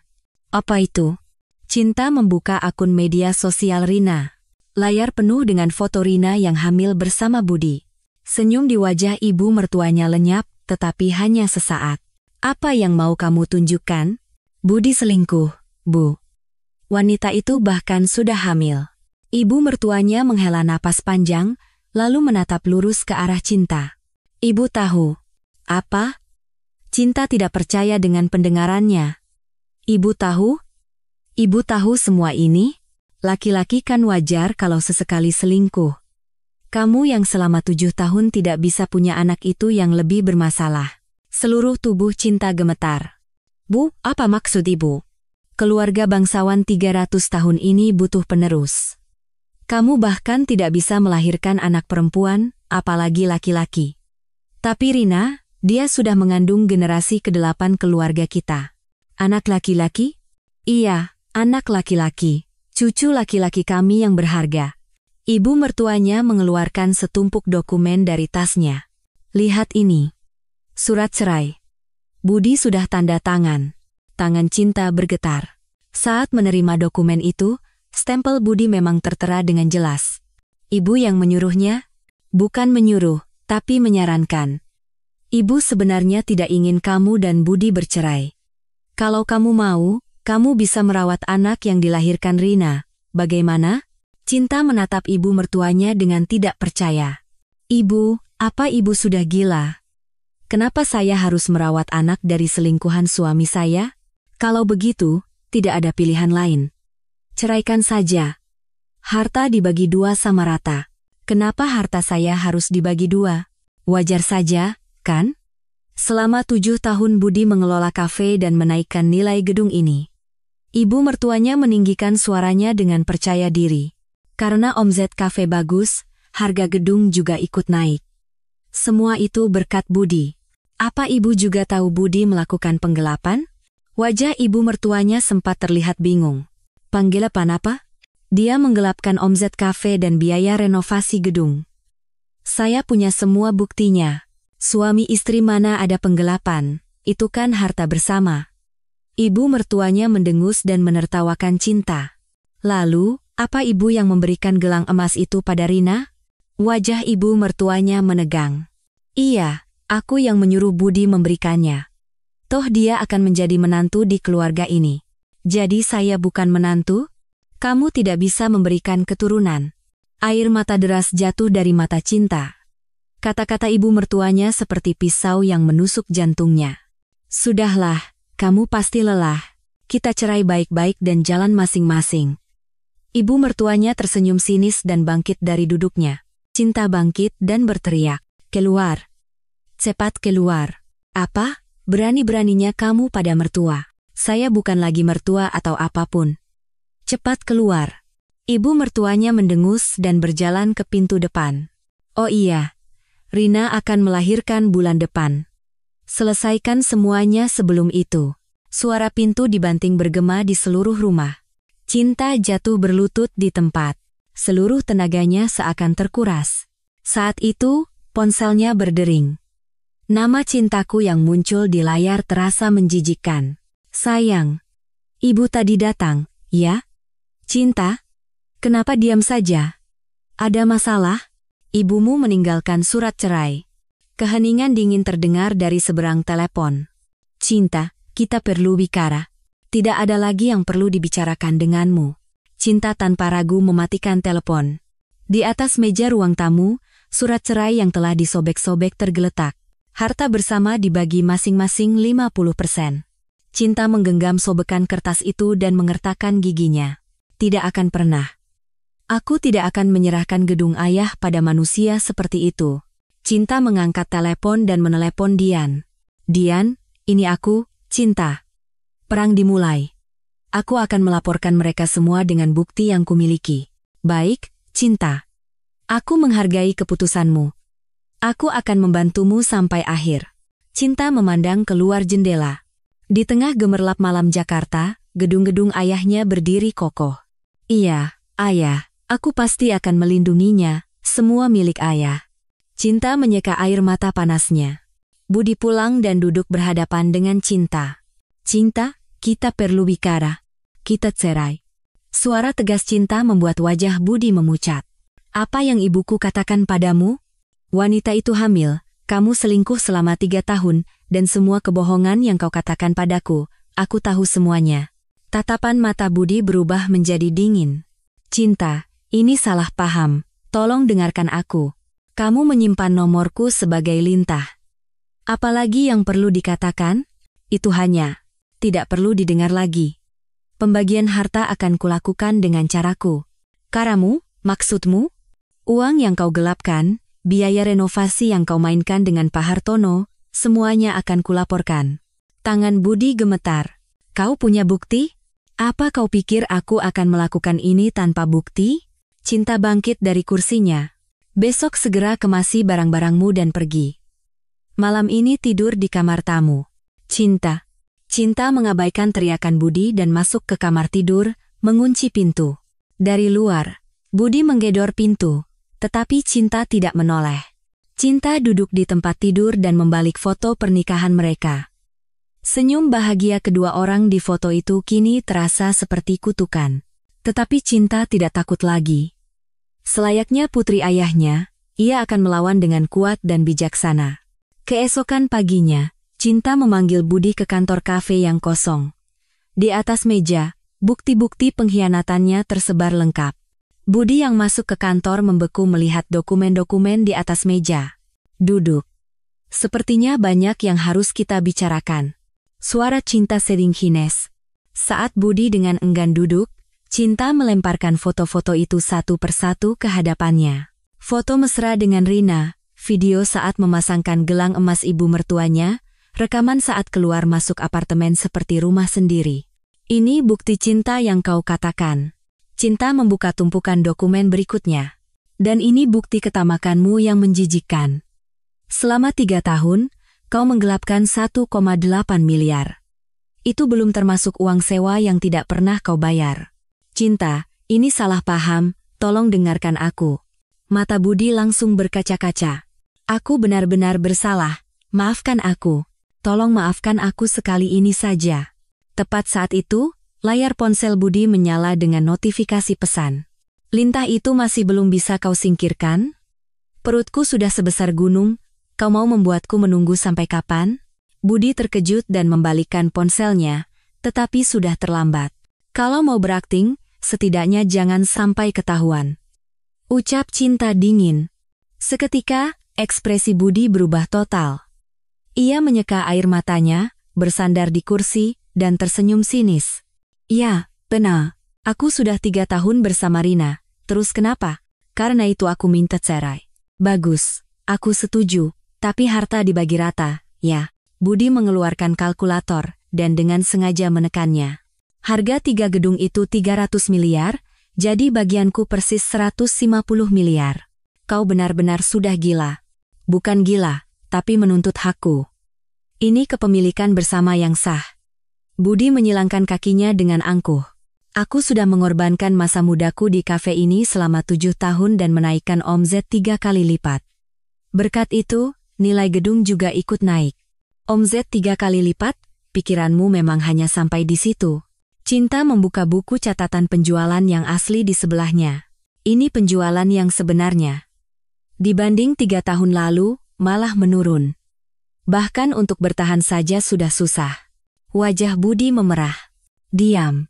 "Apa itu?" Cinta membuka akun media sosial Rina. Layar penuh dengan foto Rina yang hamil bersama Budi. Senyum di wajah ibu mertuanya lenyap, tetapi hanya sesaat. Apa yang mau kamu tunjukkan? Budi selingkuh, Bu. Wanita itu bahkan sudah hamil. Ibu mertuanya menghela napas panjang, lalu menatap lurus ke arah Cinta. Ibu tahu. Apa? Cinta tidak percaya dengan pendengarannya. Ibu tahu? Ibu tahu semua ini? Laki-laki kan wajar kalau sesekali selingkuh. Kamu yang selama 7 tahun tidak bisa punya anak itu yang lebih bermasalah. Seluruh tubuh Cinta gemetar. Bu, apa maksud ibu? Keluarga bangsawan 300 tahun ini butuh penerus. Kamu bahkan tidak bisa melahirkan anak perempuan, apalagi laki-laki. Tapi Rina, dia sudah mengandung generasi ke-8 keluarga kita. Anak laki-laki? Iya, anak laki-laki. Cucu laki-laki kami yang berharga. Ibu mertuanya mengeluarkan setumpuk dokumen dari tasnya. Lihat ini. Surat cerai. Budi sudah tanda tangan. Tangan Cinta bergetar. Saat menerima dokumen itu, stempel Budi memang tertera dengan jelas. Ibu yang menyuruhnya? Bukan menyuruh, tapi menyarankan. Ibu sebenarnya tidak ingin kamu dan Budi bercerai. Kalau kamu mau, kamu bisa merawat anak yang dilahirkan Rina. Bagaimana? Cinta menatap ibu mertuanya dengan tidak percaya. Ibu, apa ibu sudah gila? Kenapa saya harus merawat anak dari selingkuhan suami saya? Kalau begitu, tidak ada pilihan lain. Ceraikan saja. Harta dibagi 2 sama rata. Kenapa harta saya harus dibagi 2? Wajar saja, kan? Selama 7 tahun Budi mengelola kafe dan menaikkan nilai gedung ini. Ibu mertuanya meninggikan suaranya dengan percaya diri. Karena omzet kafe bagus, harga gedung juga ikut naik. Semua itu berkat Budi. Apa ibu juga tahu Budi melakukan penggelapan? Wajah ibu mertuanya sempat terlihat bingung. Penggelapan apa? Dia menggelapkan omzet kafe dan biaya renovasi gedung. Saya punya semua buktinya. Suami istri mana ada penggelapan, itu kan harta bersama. Ibu mertuanya mendengus dan menertawakan Cinta. Lalu, apa ibu yang memberikan gelang emas itu pada Rina? Wajah ibu mertuanya menegang. Iya, aku yang menyuruh Budi memberikannya. Toh dia akan menjadi menantu di keluarga ini. Jadi saya bukan menantu? Kamu tidak bisa memberikan keturunan. Air mata deras jatuh dari mata Cinta. Kata-kata ibu mertuanya seperti pisau yang menusuk jantungnya. Sudahlah, kamu pasti lelah. Kita cerai baik-baik dan jalan masing-masing. Ibu mertuanya tersenyum sinis dan bangkit dari duduknya. Cinta bangkit dan berteriak, "Keluar! Cepat keluar!" Apa? Berani-beraninya kamu pada mertua. Saya bukan lagi mertua atau apapun. Cepat keluar. Ibu mertuanya mendengus dan berjalan ke pintu depan. Oh iya, Rina akan melahirkan bulan depan. Selesaikan semuanya sebelum itu. Suara pintu dibanting bergema di seluruh rumah. Cinta jatuh berlutut di tempat. Seluruh tenaganya seakan terkuras. Saat itu, ponselnya berdering. Nama Cintaku yang muncul di layar terasa menjijikkan. Sayang, ibu tadi datang, ya? Cinta? Kenapa diam saja? Ada masalah? Ibumu meninggalkan surat cerai. Keheningan dingin terdengar dari seberang telepon. Cinta, kita perlu bicara. Tidak ada lagi yang perlu dibicarakan denganmu. Cinta tanpa ragu mematikan telepon. Di atas meja ruang tamu, surat cerai yang telah disobek-sobek tergeletak. Harta bersama dibagi masing-masing 50%. Cinta menggenggam sobekan kertas itu dan mengertakkan giginya. Tidak akan pernah. Aku tidak akan menyerahkan gedung ayah pada manusia seperti itu. Cinta mengangkat telepon dan menelepon Dian. Dian, ini aku, Cinta. Perang dimulai. Aku akan melaporkan mereka semua dengan bukti yang kumiliki. Baik, Cinta. Aku menghargai keputusanmu. Aku akan membantumu sampai akhir. Cinta memandang keluar jendela. Di tengah gemerlap malam Jakarta, gedung-gedung ayahnya berdiri kokoh. Iya, ayah, aku pasti akan melindunginya, semua milik ayah. Cinta menyeka air mata panasnya. Budi pulang dan duduk berhadapan dengan Cinta. Cinta, kita perlu bicara. Kita cerai. Suara tegas Cinta membuat wajah Budi memucat. Apa yang ibuku katakan padamu? Wanita itu hamil, Kamu selingkuh selama 3 tahun, dan semua kebohongan yang kau katakan padaku, aku tahu semuanya. Tatapan mata Budi berubah menjadi dingin. Cinta, ini salah paham. Tolong dengarkan aku. Kamu menyimpan nomorku sebagai lintah. Apalagi yang perlu dikatakan? Itu hanya. Tidak perlu didengar lagi. Pembagian harta akan kulakukan dengan caraku. Karamu, maksudmu? Uang yang kau gelapkan, biaya renovasi yang kau mainkan dengan Pak Hartono, semuanya akan kulaporkan. Tangan Budi gemetar. Kau punya bukti? Apa kau pikir aku akan melakukan ini tanpa bukti? Cinta bangkit dari kursinya. Besok segera kemasi barang-barangmu dan pergi. Malam ini tidur di kamar tamu. Cinta. Cinta mengabaikan teriakan Budi dan masuk ke kamar tidur, mengunci pintu. Dari luar, Budi menggedor pintu. Tetapi Cinta tidak menoleh. Cinta duduk di tempat tidur dan membalik foto pernikahan mereka. Senyum bahagia kedua orang di foto itu kini terasa seperti kutukan. Tetapi Cinta tidak takut lagi. Selayaknya putri ayahnya, ia akan melawan dengan kuat dan bijaksana. Keesokan paginya, Cinta memanggil Budi ke kantor kafe yang kosong. Di atas meja, bukti-bukti pengkhianatannya tersebar lengkap. Budi yang masuk ke kantor membeku melihat dokumen-dokumen di atas meja. Duduk. Sepertinya banyak yang harus kita bicarakan. Suara Cinta sering hines. Saat Budi dengan enggan duduk, Cinta melemparkan foto-foto itu satu persatu ke hadapannya. Foto mesra dengan Rina, video saat memasangkan gelang emas ibu mertuanya, rekaman saat keluar masuk apartemen seperti rumah sendiri. Ini bukti cinta yang kau katakan. Cinta membuka tumpukan dokumen berikutnya. Dan ini bukti ketamakanmu yang menjijikkan. Selama 3 tahun, kau menggelapkan 1,8 miliar. Itu belum termasuk uang sewa yang tidak pernah kau bayar. Cinta, ini salah paham, tolong dengarkan aku. Mata Budi langsung berkaca-kaca. Aku benar-benar bersalah, maafkan aku. Tolong maafkan aku sekali ini saja. Tepat saat itu, layar ponsel Budi menyala dengan notifikasi pesan. Lintah itu masih belum bisa kau singkirkan? Perutku sudah sebesar gunung, kau mau membuatku menunggu sampai kapan? Budi terkejut dan membalikkan ponselnya, tetapi sudah terlambat. Kalau mau berakting, setidaknya jangan sampai ketahuan. Ucap Cinta dingin. Seketika, ekspresi Budi berubah total. Ia menyeka air matanya, bersandar di kursi, dan tersenyum sinis. Ya, benar. Aku sudah 3 tahun bersama Rina. Terus kenapa? Karena itu aku minta cerai. Bagus, aku setuju. Tapi harta dibagi rata, ya. Budi mengeluarkan kalkulator, dan dengan sengaja menekannya. Harga 3 gedung itu 300 miliar, jadi bagianku persis 150 miliar. Kau benar-benar sudah gila. Bukan gila, tapi menuntut hakku. Ini kepemilikan bersama yang sah. Budi menyilangkan kakinya dengan angkuh. Aku sudah mengorbankan masa mudaku di kafe ini selama 7 tahun dan menaikkan omzet 3 kali lipat. Berkat itu, nilai gedung juga ikut naik. Omzet 3 kali lipat, pikiranmu memang hanya sampai di situ. Cinta membuka buku catatan penjualan yang asli di sebelahnya. Ini penjualan yang sebenarnya. Dibanding 3 tahun lalu, malah menurun. Bahkan untuk bertahan saja sudah susah. Wajah Budi memerah. Diam.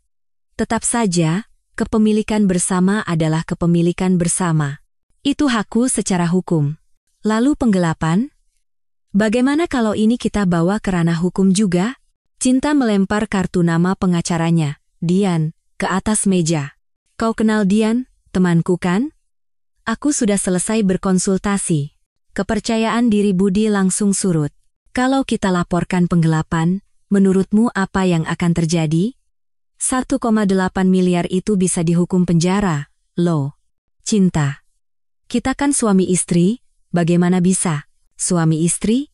Tetap saja, kepemilikan bersama adalah kepemilikan bersama. Itu hakku secara hukum. Lalu penggelapan? Bagaimana kalau ini kita bawa ke ranah hukum juga? Cinta melempar kartu nama pengacaranya, Dian, ke atas meja. Kau kenal Dian, temanku kan? Aku sudah selesai berkonsultasi. Kepercayaan diri Budi langsung surut. Kalau kita laporkan penggelapan, menurutmu apa yang akan terjadi? 1,8 miliar itu bisa dihukum penjara, loh. Cinta. Kita kan suami istri, bagaimana bisa? Suami istri?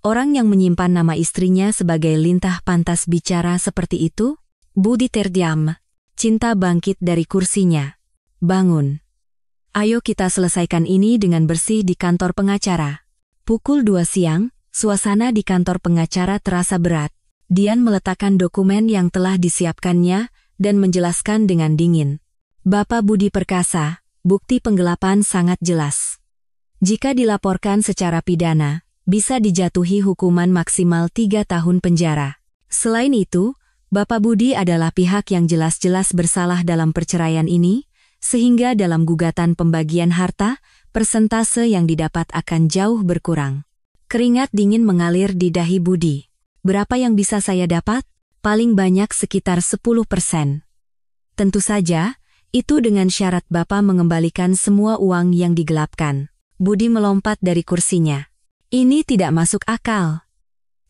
Orang yang menyimpan nama istrinya sebagai lintah pantas bicara seperti itu? Budi terdiam. Cinta bangkit dari kursinya. Bangun. Ayo kita selesaikan ini dengan bersih di kantor pengacara. Pukul 2 siang, suasana di kantor pengacara terasa berat. Dian meletakkan dokumen yang telah disiapkannya dan menjelaskan dengan dingin. Bapak Budi Perkasa, bukti penggelapan sangat jelas. Jika dilaporkan secara pidana, bisa dijatuhi hukuman maksimal 3 tahun penjara. Selain itu, Bapak Budi adalah pihak yang jelas-jelas bersalah dalam perceraian ini, sehingga dalam gugatan pembagian harta, persentase yang didapat akan jauh berkurang. Keringat dingin mengalir di dahi Budi. Berapa yang bisa saya dapat? Paling banyak sekitar 10%. Tentu saja, itu dengan syarat Bapak mengembalikan semua uang yang digelapkan. Budi melompat dari kursinya. Ini tidak masuk akal.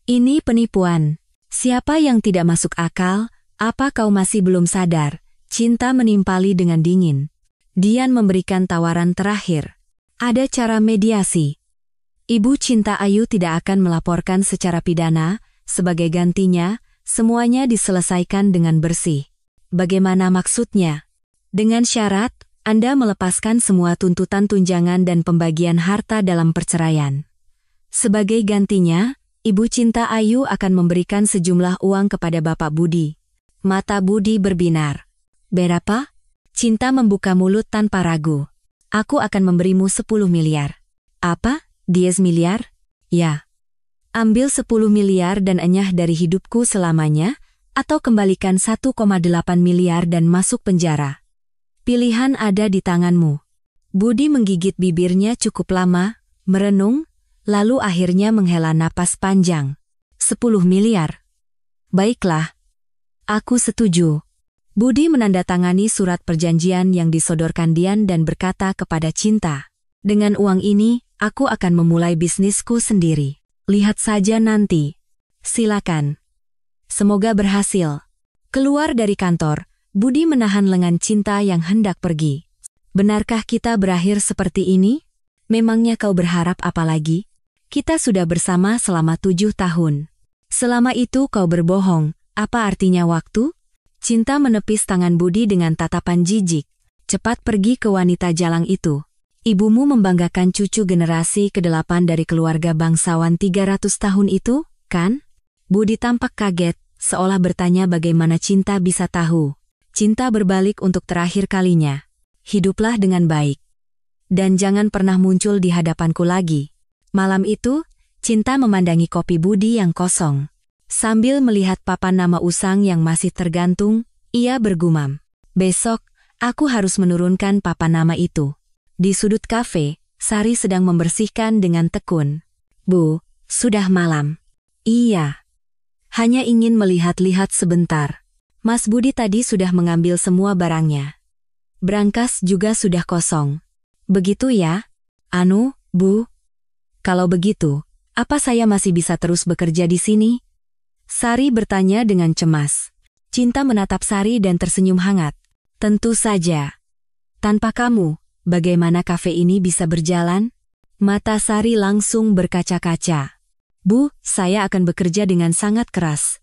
Ini penipuan. Siapa yang tidak masuk akal? Apa kau masih belum sadar? Cinta menimpali dengan dingin. Dian memberikan tawaran terakhir. Ada cara mediasi. Ibu Cinta Ayu tidak akan melaporkan secara pidana, sebagai gantinya, semuanya diselesaikan dengan bersih. Bagaimana maksudnya? Dengan syarat, Anda melepaskan semua tuntutan tunjangan dan pembagian harta dalam perceraian. Sebagai gantinya, Ibu Cinta Ayu akan memberikan sejumlah uang kepada Bapak Budi. Mata Budi berbinar. Berapa? Cinta membuka mulut tanpa ragu. Aku akan memberimu 10 miliar. Apa? 10 miliar? Ya. Ambil 10 miliar dan enyah dari hidupku selamanya, atau kembalikan 1,8 miliar dan masuk penjara. Pilihan ada di tanganmu. Budi menggigit bibirnya cukup lama, merenung, lalu akhirnya menghela napas panjang. 10 miliar. Baiklah. Aku setuju. Budi menandatangani surat perjanjian yang disodorkan Dian dan berkata kepada Cinta. Dengan uang ini, aku akan memulai bisnisku sendiri. Lihat saja nanti. Silakan. Semoga berhasil. Keluar dari kantor, Budi menahan lengan Cinta yang hendak pergi. Benarkah kita berakhir seperti ini? Memangnya kau berharap apa lagi? Kita sudah bersama selama 7 tahun. Selama itu kau berbohong, apa artinya waktu? Cinta menepis tangan Budi dengan tatapan jijik. Cepat pergi ke wanita jalang itu. Ibumu membanggakan cucu generasi ke-8 dari keluarga bangsawan 300 tahun itu, kan? Budi tampak kaget, seolah bertanya bagaimana Cinta bisa tahu. Cinta berbalik untuk terakhir kalinya. Hiduplah dengan baik. Dan jangan pernah muncul di hadapanku lagi. Malam itu, Cinta memandangi kopi Budi yang kosong. Sambil melihat papan nama usang yang masih tergantung, ia bergumam. Besok, aku harus menurunkan papan nama itu. Di sudut kafe, Sari sedang membersihkan dengan tekun. Bu, sudah malam. Iya. Hanya ingin melihat-lihat sebentar. Mas Budi tadi sudah mengambil semua barangnya. Brankas juga sudah kosong. Begitu ya? Anu, Bu? Kalau begitu, apa saya masih bisa terus bekerja di sini? Sari bertanya dengan cemas. Cinta menatap Sari dan tersenyum hangat. Tentu saja. Tanpa kamu, bagaimana kafe ini bisa berjalan? Mata Sari langsung berkaca-kaca. Bu, saya akan bekerja dengan sangat keras.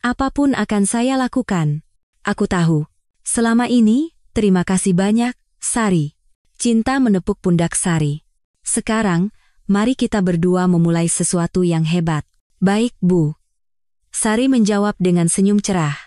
Apapun akan saya lakukan. Aku tahu. Selama ini, terima kasih banyak, Sari. Cinta menepuk pundak Sari. Sekarang, mari kita berdua memulai sesuatu yang hebat. Baik, Bu. Sari menjawab dengan senyum cerah.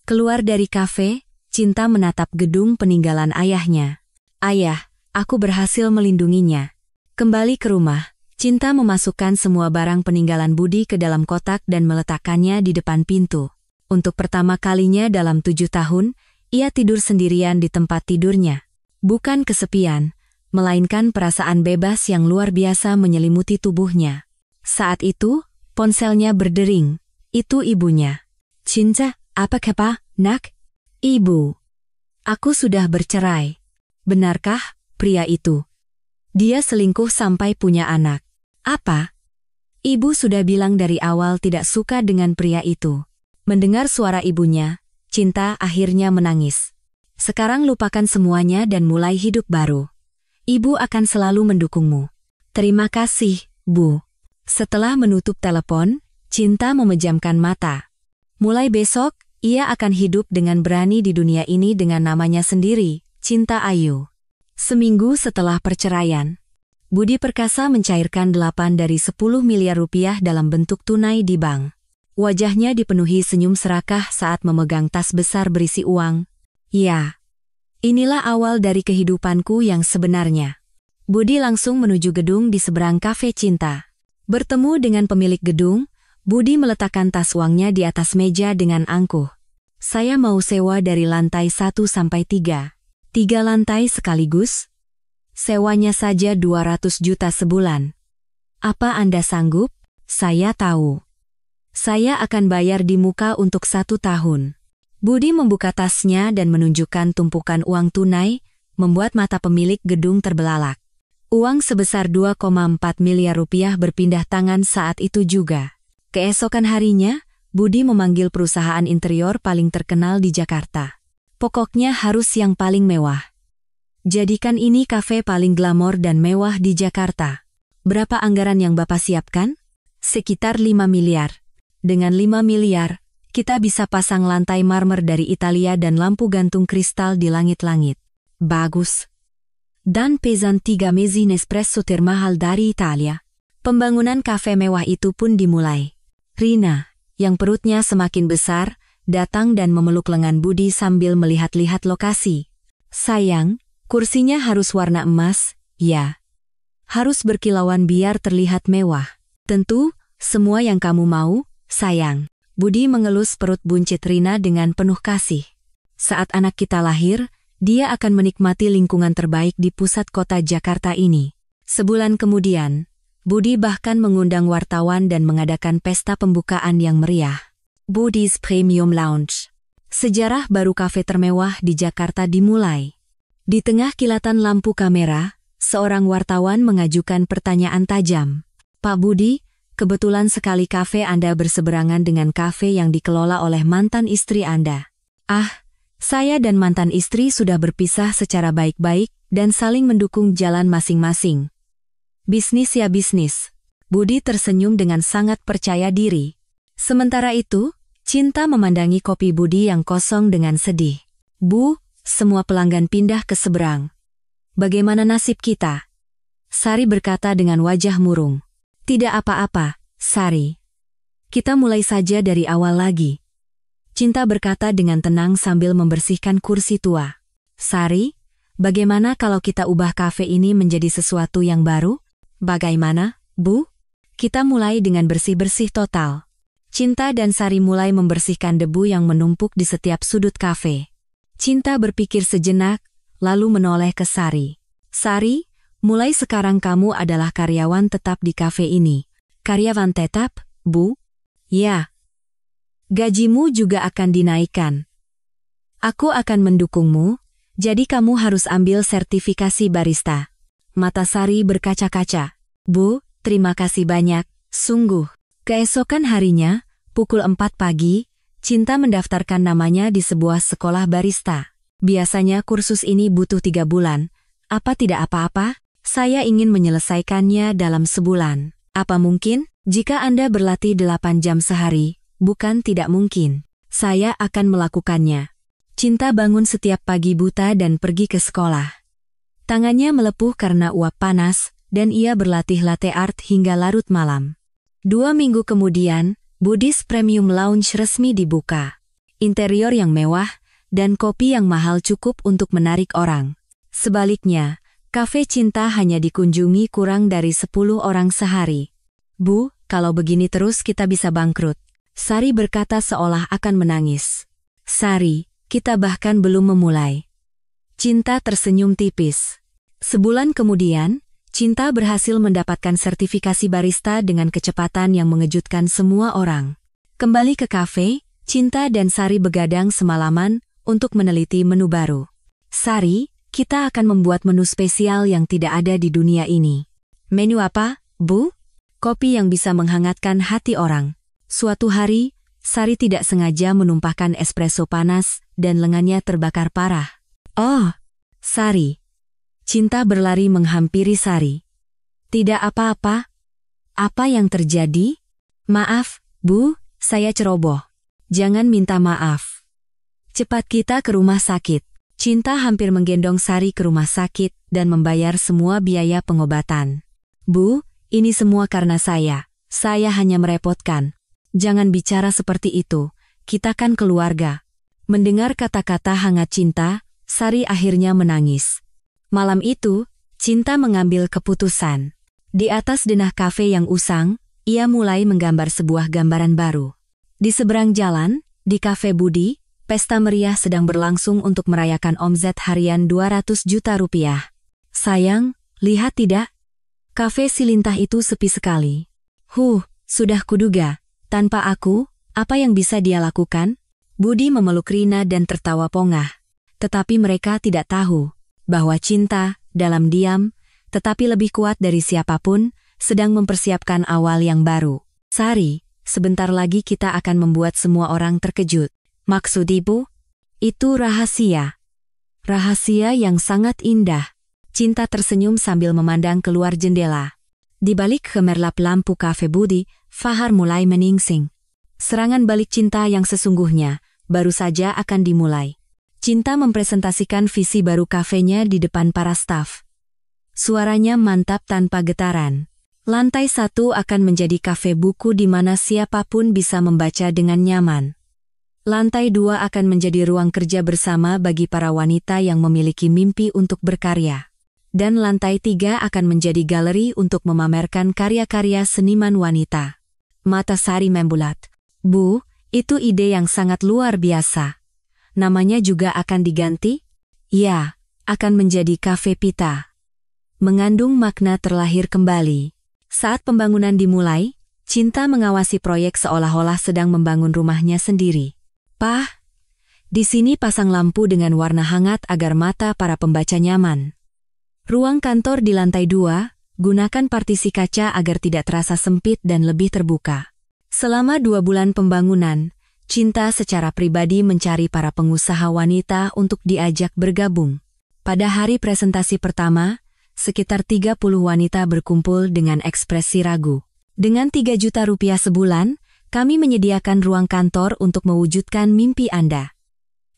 Keluar dari kafe, Cinta menatap gedung peninggalan ayahnya. Ayah, aku berhasil melindunginya. Kembali ke rumah, Cinta memasukkan semua barang peninggalan Budi ke dalam kotak dan meletakkannya di depan pintu. Untuk pertama kalinya dalam 7 tahun, ia tidur sendirian di tempat tidurnya. Bukan kesepian, melainkan perasaan bebas yang luar biasa menyelimuti tubuhnya. Saat itu, ponselnya berdering. Itu ibunya. Cinta, apa kabar, nak? Ibu. Aku sudah bercerai. Benarkah, pria itu? Dia selingkuh sampai punya anak. Apa? Ibu sudah bilang dari awal tidak suka dengan pria itu. Mendengar suara ibunya, Cinta akhirnya menangis. Sekarang lupakan semuanya dan mulai hidup baru. Ibu akan selalu mendukungmu. Terima kasih, Bu. Setelah menutup telepon, Cinta memejamkan mata. Mulai besok, ia akan hidup dengan berani di dunia ini dengan namanya sendiri, Cinta Ayu. Seminggu setelah perceraian, Budi Perkasa mencairkan 8 dari 10 miliar rupiah dalam bentuk tunai di bank. Wajahnya dipenuhi senyum serakah saat memegang tas besar berisi uang. Ya, inilah awal dari kehidupanku yang sebenarnya. Budi langsung menuju gedung di seberang kafe Cinta. Bertemu dengan pemilik gedung, Budi meletakkan tas uangnya di atas meja dengan angkuh. Saya mau sewa dari lantai 1 sampai 3. 3 lantai sekaligus? Sewanya saja 200 juta sebulan. Apa Anda sanggup? Saya tahu. Saya akan bayar di muka untuk 1 tahun. Budi membuka tasnya dan menunjukkan tumpukan uang tunai, membuat mata pemilik gedung terbelalak. Uang sebesar 2,4 miliar rupiah berpindah tangan saat itu juga. Keesokan harinya, Budi memanggil perusahaan interior paling terkenal di Jakarta. Pokoknya harus yang paling mewah. Jadikan ini kafe paling glamor dan mewah di Jakarta. Berapa anggaran yang Bapak siapkan? Sekitar 5 miliar. Dengan 5 miliar, kita bisa pasang lantai marmer dari Italia dan lampu gantung kristal di langit-langit. Bagus. Dan pesan 3 mezzine espresso termahal dari Italia. Pembangunan kafe mewah itu pun dimulai. Rina, yang perutnya semakin besar, datang dan memeluk lengan Budi sambil melihat-lihat lokasi. Sayang, kursinya harus warna emas, ya. Harus berkilauan biar terlihat mewah. Tentu, semua yang kamu mau, sayang. Budi mengelus perut buncit Rina dengan penuh kasih. Saat anak kita lahir, dia akan menikmati lingkungan terbaik di pusat kota Jakarta ini. Sebulan kemudian, Budi bahkan mengundang wartawan dan mengadakan pesta pembukaan yang meriah. Budi's Premium Lounge. Sejarah baru kafe termewah di Jakarta dimulai. Di tengah kilatan lampu kamera, seorang wartawan mengajukan pertanyaan tajam. Pak Budi, kebetulan sekali kafe Anda berseberangan dengan kafe yang dikelola oleh mantan istri Anda. Saya dan mantan istri sudah berpisah secara baik-baik dan saling mendukung jalan masing-masing. Bisnis ya bisnis. Budi tersenyum dengan sangat percaya diri. Sementara itu, Cinta memandangi kopi Budi yang kosong dengan sedih. Bu, semua pelanggan pindah ke seberang. Bagaimana nasib kita? Sari berkata dengan wajah murung. Tidak apa-apa, Sari. Kita mulai saja dari awal lagi. Cinta berkata dengan tenang sambil membersihkan kursi tua. Sari, bagaimana kalau kita ubah kafe ini menjadi sesuatu yang baru? Bagaimana, Bu? Kita mulai dengan bersih-bersih total. Cinta dan Sari mulai membersihkan debu yang menumpuk di setiap sudut kafe. Cinta berpikir sejenak, lalu menoleh ke Sari. Sari, mulai sekarang kamu adalah karyawan tetap di kafe ini. Karyawan tetap, Bu? Ya. Gajimu juga akan dinaikkan. Aku akan mendukungmu, jadi kamu harus ambil sertifikasi barista. Mata Sari berkaca-kaca. Bu, terima kasih banyak, sungguh. Keesokan harinya, pukul 4 pagi, Cinta mendaftarkan namanya di sebuah sekolah barista. Biasanya kursus ini butuh 3 bulan. Apa tidak apa-apa? Saya ingin menyelesaikannya dalam sebulan. Apa mungkin? Jika Anda berlatih 8 jam sehari, bukan tidak mungkin. Saya akan melakukannya. Cinta bangun setiap pagi buta dan pergi ke sekolah. Tangannya melepuh karena uap panas, dan ia berlatih latte art hingga larut malam. 2 minggu kemudian, Budi's Premium Lounge resmi dibuka. Interior yang mewah, dan kopi yang mahal cukup untuk menarik orang. Sebaliknya, kafe Cinta hanya dikunjungi kurang dari 10 orang sehari. Bu, kalau begini terus kita bisa bangkrut. Sari berkata seolah akan menangis. Sari, kita bahkan belum memulai. Cinta tersenyum tipis. Sebulan kemudian, Cinta berhasil mendapatkan sertifikasi barista dengan kecepatan yang mengejutkan semua orang. Kembali ke kafe, Cinta dan Sari begadang semalaman untuk meneliti menu baru. Sari, kita akan membuat menu spesial yang tidak ada di dunia ini. Menu apa, Bu? Kopi yang bisa menghangatkan hati orang. Suatu hari, Sari tidak sengaja menumpahkan espresso panas dan lengannya terbakar parah. Oh, Sari. Cinta berlari menghampiri Sari. Tidak apa-apa. Apa yang terjadi? Maaf, Bu, saya ceroboh. Jangan minta maaf. Cepat kita ke rumah sakit. Cinta hampir menggendong Sari ke rumah sakit dan membayar semua biaya pengobatan. Bu, ini semua karena saya. Saya hanya merepotkan. Jangan bicara seperti itu. Kita kan keluarga. Mendengar kata-kata hangat Cinta, Sari akhirnya menangis. Malam itu, Cinta mengambil keputusan. Di atas denah kafe yang usang, ia mulai menggambar sebuah gambaran baru. Di seberang jalan, di kafe Budi, pesta meriah sedang berlangsung untuk merayakan omzet harian 200 juta rupiah. Sayang, lihat tidak? Kafe si Lintah itu sepi sekali. Sudah kuduga. Tanpa aku, apa yang bisa dia lakukan? Budi memeluk Rina dan tertawa pongah. Tetapi mereka tidak tahu bahwa cinta, dalam diam, tetapi lebih kuat dari siapapun, sedang mempersiapkan awal yang baru. Sari, sebentar lagi kita akan membuat semua orang terkejut. Maksud ibu? Itu rahasia. Rahasia yang sangat indah. Cinta tersenyum sambil memandang keluar jendela. Di balik gemerlap lampu kafe Budi, Fahar mulai meningsing. Serangan balik cinta yang sesungguhnya baru saja akan dimulai. Cinta mempresentasikan visi baru kafenya di depan para staf. Suaranya mantap tanpa getaran. Lantai 1 akan menjadi kafe buku di mana siapapun bisa membaca dengan nyaman. Lantai 2 akan menjadi ruang kerja bersama bagi para wanita yang memiliki mimpi untuk berkarya. Dan lantai 3 akan menjadi galeri untuk memamerkan karya-karya seniman wanita. Mata Sari membulat. Bu, itu ide yang sangat luar biasa. Namanya juga akan diganti? Ya, akan menjadi Cafe Pita. Mengandung makna terlahir kembali. Saat pembangunan dimulai, Cinta mengawasi proyek seolah-olah sedang membangun rumahnya sendiri. Pah, di sini pasang lampu dengan warna hangat agar mata para pembaca nyaman. Ruang kantor di lantai 2, gunakan partisi kaca agar tidak terasa sempit dan lebih terbuka. Selama 2 bulan pembangunan, Cinta secara pribadi mencari para pengusaha wanita untuk diajak bergabung. Pada hari presentasi pertama, sekitar 30 wanita berkumpul dengan ekspresi ragu. Dengan 3 juta rupiah sebulan, kami menyediakan ruang kantor untuk mewujudkan mimpi Anda.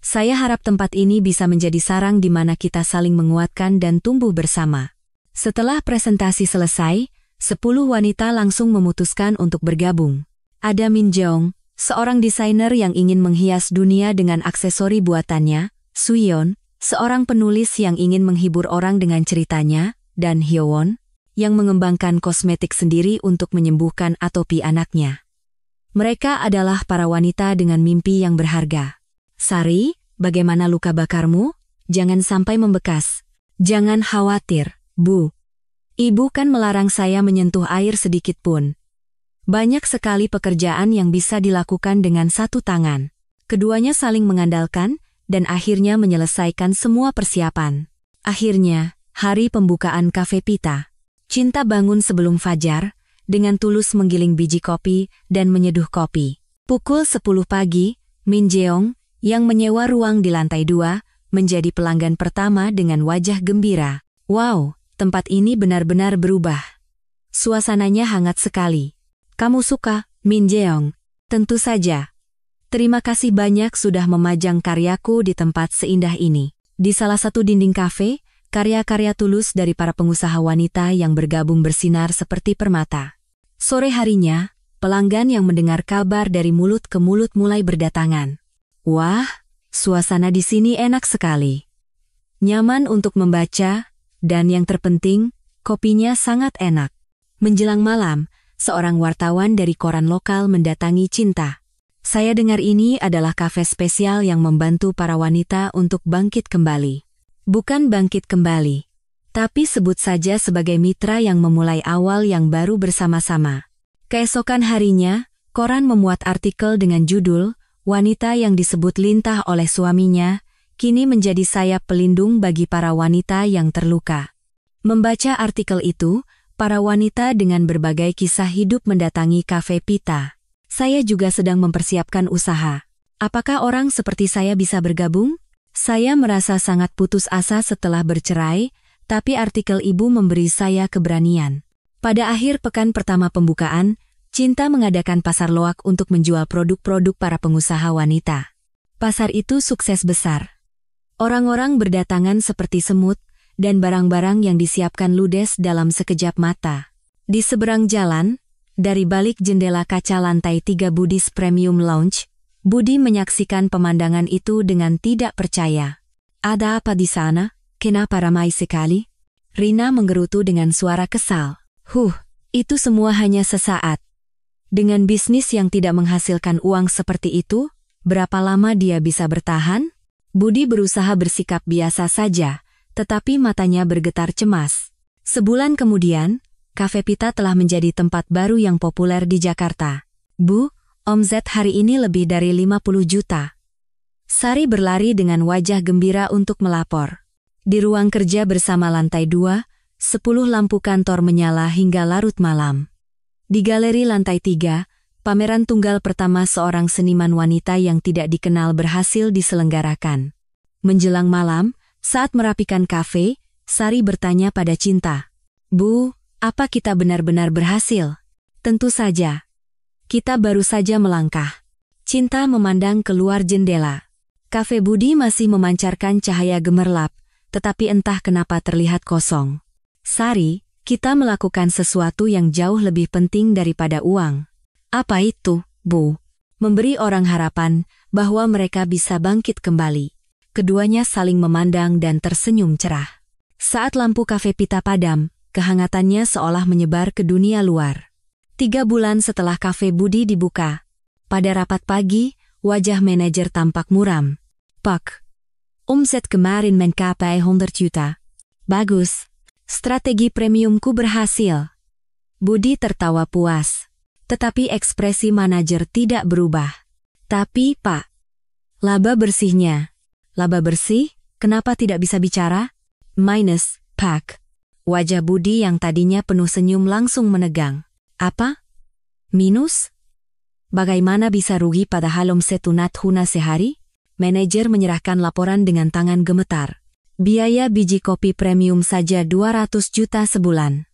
Saya harap tempat ini bisa menjadi sarang di mana kita saling menguatkan dan tumbuh bersama. Setelah presentasi selesai, 10 wanita langsung memutuskan untuk bergabung. Ada Min Jeong, seorang desainer yang ingin menghias dunia dengan aksesori buatannya, Suyeon, seorang penulis yang ingin menghibur orang dengan ceritanya, dan Hyewon, yang mengembangkan kosmetik sendiri untuk menyembuhkan atopi anaknya. Mereka adalah para wanita dengan mimpi yang berharga. Sari, bagaimana luka bakarmu? Jangan sampai membekas. Jangan khawatir, Bu. Ibu kan melarang saya menyentuh air sedikit pun. Banyak sekali pekerjaan yang bisa dilakukan dengan satu tangan. Keduanya saling mengandalkan, dan akhirnya menyelesaikan semua persiapan. Akhirnya, hari pembukaan Cafe Pita. Cinta bangun sebelum fajar, dengan tulus menggiling biji kopi dan menyeduh kopi. Pukul 10 pagi, Min Jeong, yang menyewa ruang di lantai 2, menjadi pelanggan pertama dengan wajah gembira. Wow, tempat ini benar-benar berubah. Suasananya hangat sekali. Kamu suka, Min Jeong? Tentu saja. Terima kasih banyak sudah memajang karyaku di tempat seindah ini. Di salah satu dinding kafe, karya-karya tulus dari para pengusaha wanita yang bergabung bersinar seperti permata. Sore harinya, pelanggan yang mendengar kabar dari mulut ke mulut mulai berdatangan. Wah, suasana di sini enak sekali. Nyaman untuk membaca, dan yang terpenting, kopinya sangat enak. Menjelang malam, seorang wartawan dari koran lokal mendatangi Cinta. Saya dengar ini adalah kafe spesial yang membantu para wanita untuk bangkit kembali. Bukan bangkit kembali, tapi sebut saja sebagai mitra yang memulai awal yang baru bersama-sama. Keesokan harinya, koran memuat artikel dengan judul, Wanita yang disebut Lintah oleh suaminya, kini menjadi sayap pelindung bagi para wanita yang terluka. Membaca artikel itu, para wanita dengan berbagai kisah hidup mendatangi Cafe Pita. Saya juga sedang mempersiapkan usaha. Apakah orang seperti saya bisa bergabung? Saya merasa sangat putus asa setelah bercerai, tapi artikel ibu memberi saya keberanian. Pada akhir pekan pertama pembukaan, Cinta mengadakan pasar loak untuk menjual produk-produk para pengusaha wanita. Pasar itu sukses besar. Orang-orang berdatangan seperti semut, dan barang-barang yang disiapkan ludes dalam sekejap mata. Di seberang jalan, dari balik jendela kaca lantai 3 Budi's Premium Lounge, Budi menyaksikan pemandangan itu dengan tidak percaya. Ada apa di sana? Kenapa ramai sekali? Rina menggerutu dengan suara kesal. Itu semua hanya sesaat. Dengan bisnis yang tidak menghasilkan uang seperti itu, berapa lama dia bisa bertahan? Budi berusaha bersikap biasa saja, tetapi matanya bergetar cemas. Sebulan kemudian, Cafe Pita telah menjadi tempat baru yang populer di Jakarta. Bu, omzet hari ini lebih dari 50 juta. Sari berlari dengan wajah gembira untuk melapor. Di ruang kerja bersama lantai 2, 10 lampu kantor menyala hingga larut malam. Di galeri lantai 3, pameran tunggal pertama seorang seniman wanita yang tidak dikenal berhasil diselenggarakan. Menjelang malam, saat merapikan kafe, Sari bertanya pada Cinta, "Bu, apa kita benar-benar berhasil?" "Tentu saja. Kita baru saja melangkah." Cinta memandang keluar jendela. Kafe Budi masih memancarkan cahaya gemerlap, tetapi entah kenapa terlihat kosong. "Sari, kita melakukan sesuatu yang jauh lebih penting daripada uang." "Apa itu, Bu?" "Memberi orang harapan bahwa mereka bisa bangkit kembali." Keduanya saling memandang dan tersenyum cerah. Saat lampu Cafe Pita padam, kehangatannya seolah menyebar ke dunia luar. 3 bulan setelah Cafe Budi dibuka, pada rapat pagi, wajah manajer tampak muram. "Pak, omset kemarin mencapai 100 juta. Bagus. Strategi premiumku berhasil." Budi tertawa puas. Tetapi ekspresi manajer tidak berubah. "Tapi, Pak, laba bersihnya." "Laba bersih? Kenapa tidak bisa bicara?" "Minus, Pak." Wajah Budi yang tadinya penuh senyum langsung menegang. "Apa? Minus? Bagaimana bisa rugi padahal omset tunat-huna sehari?" Manajer menyerahkan laporan dengan tangan gemetar. "Biaya biji kopi premium saja 200 juta sebulan.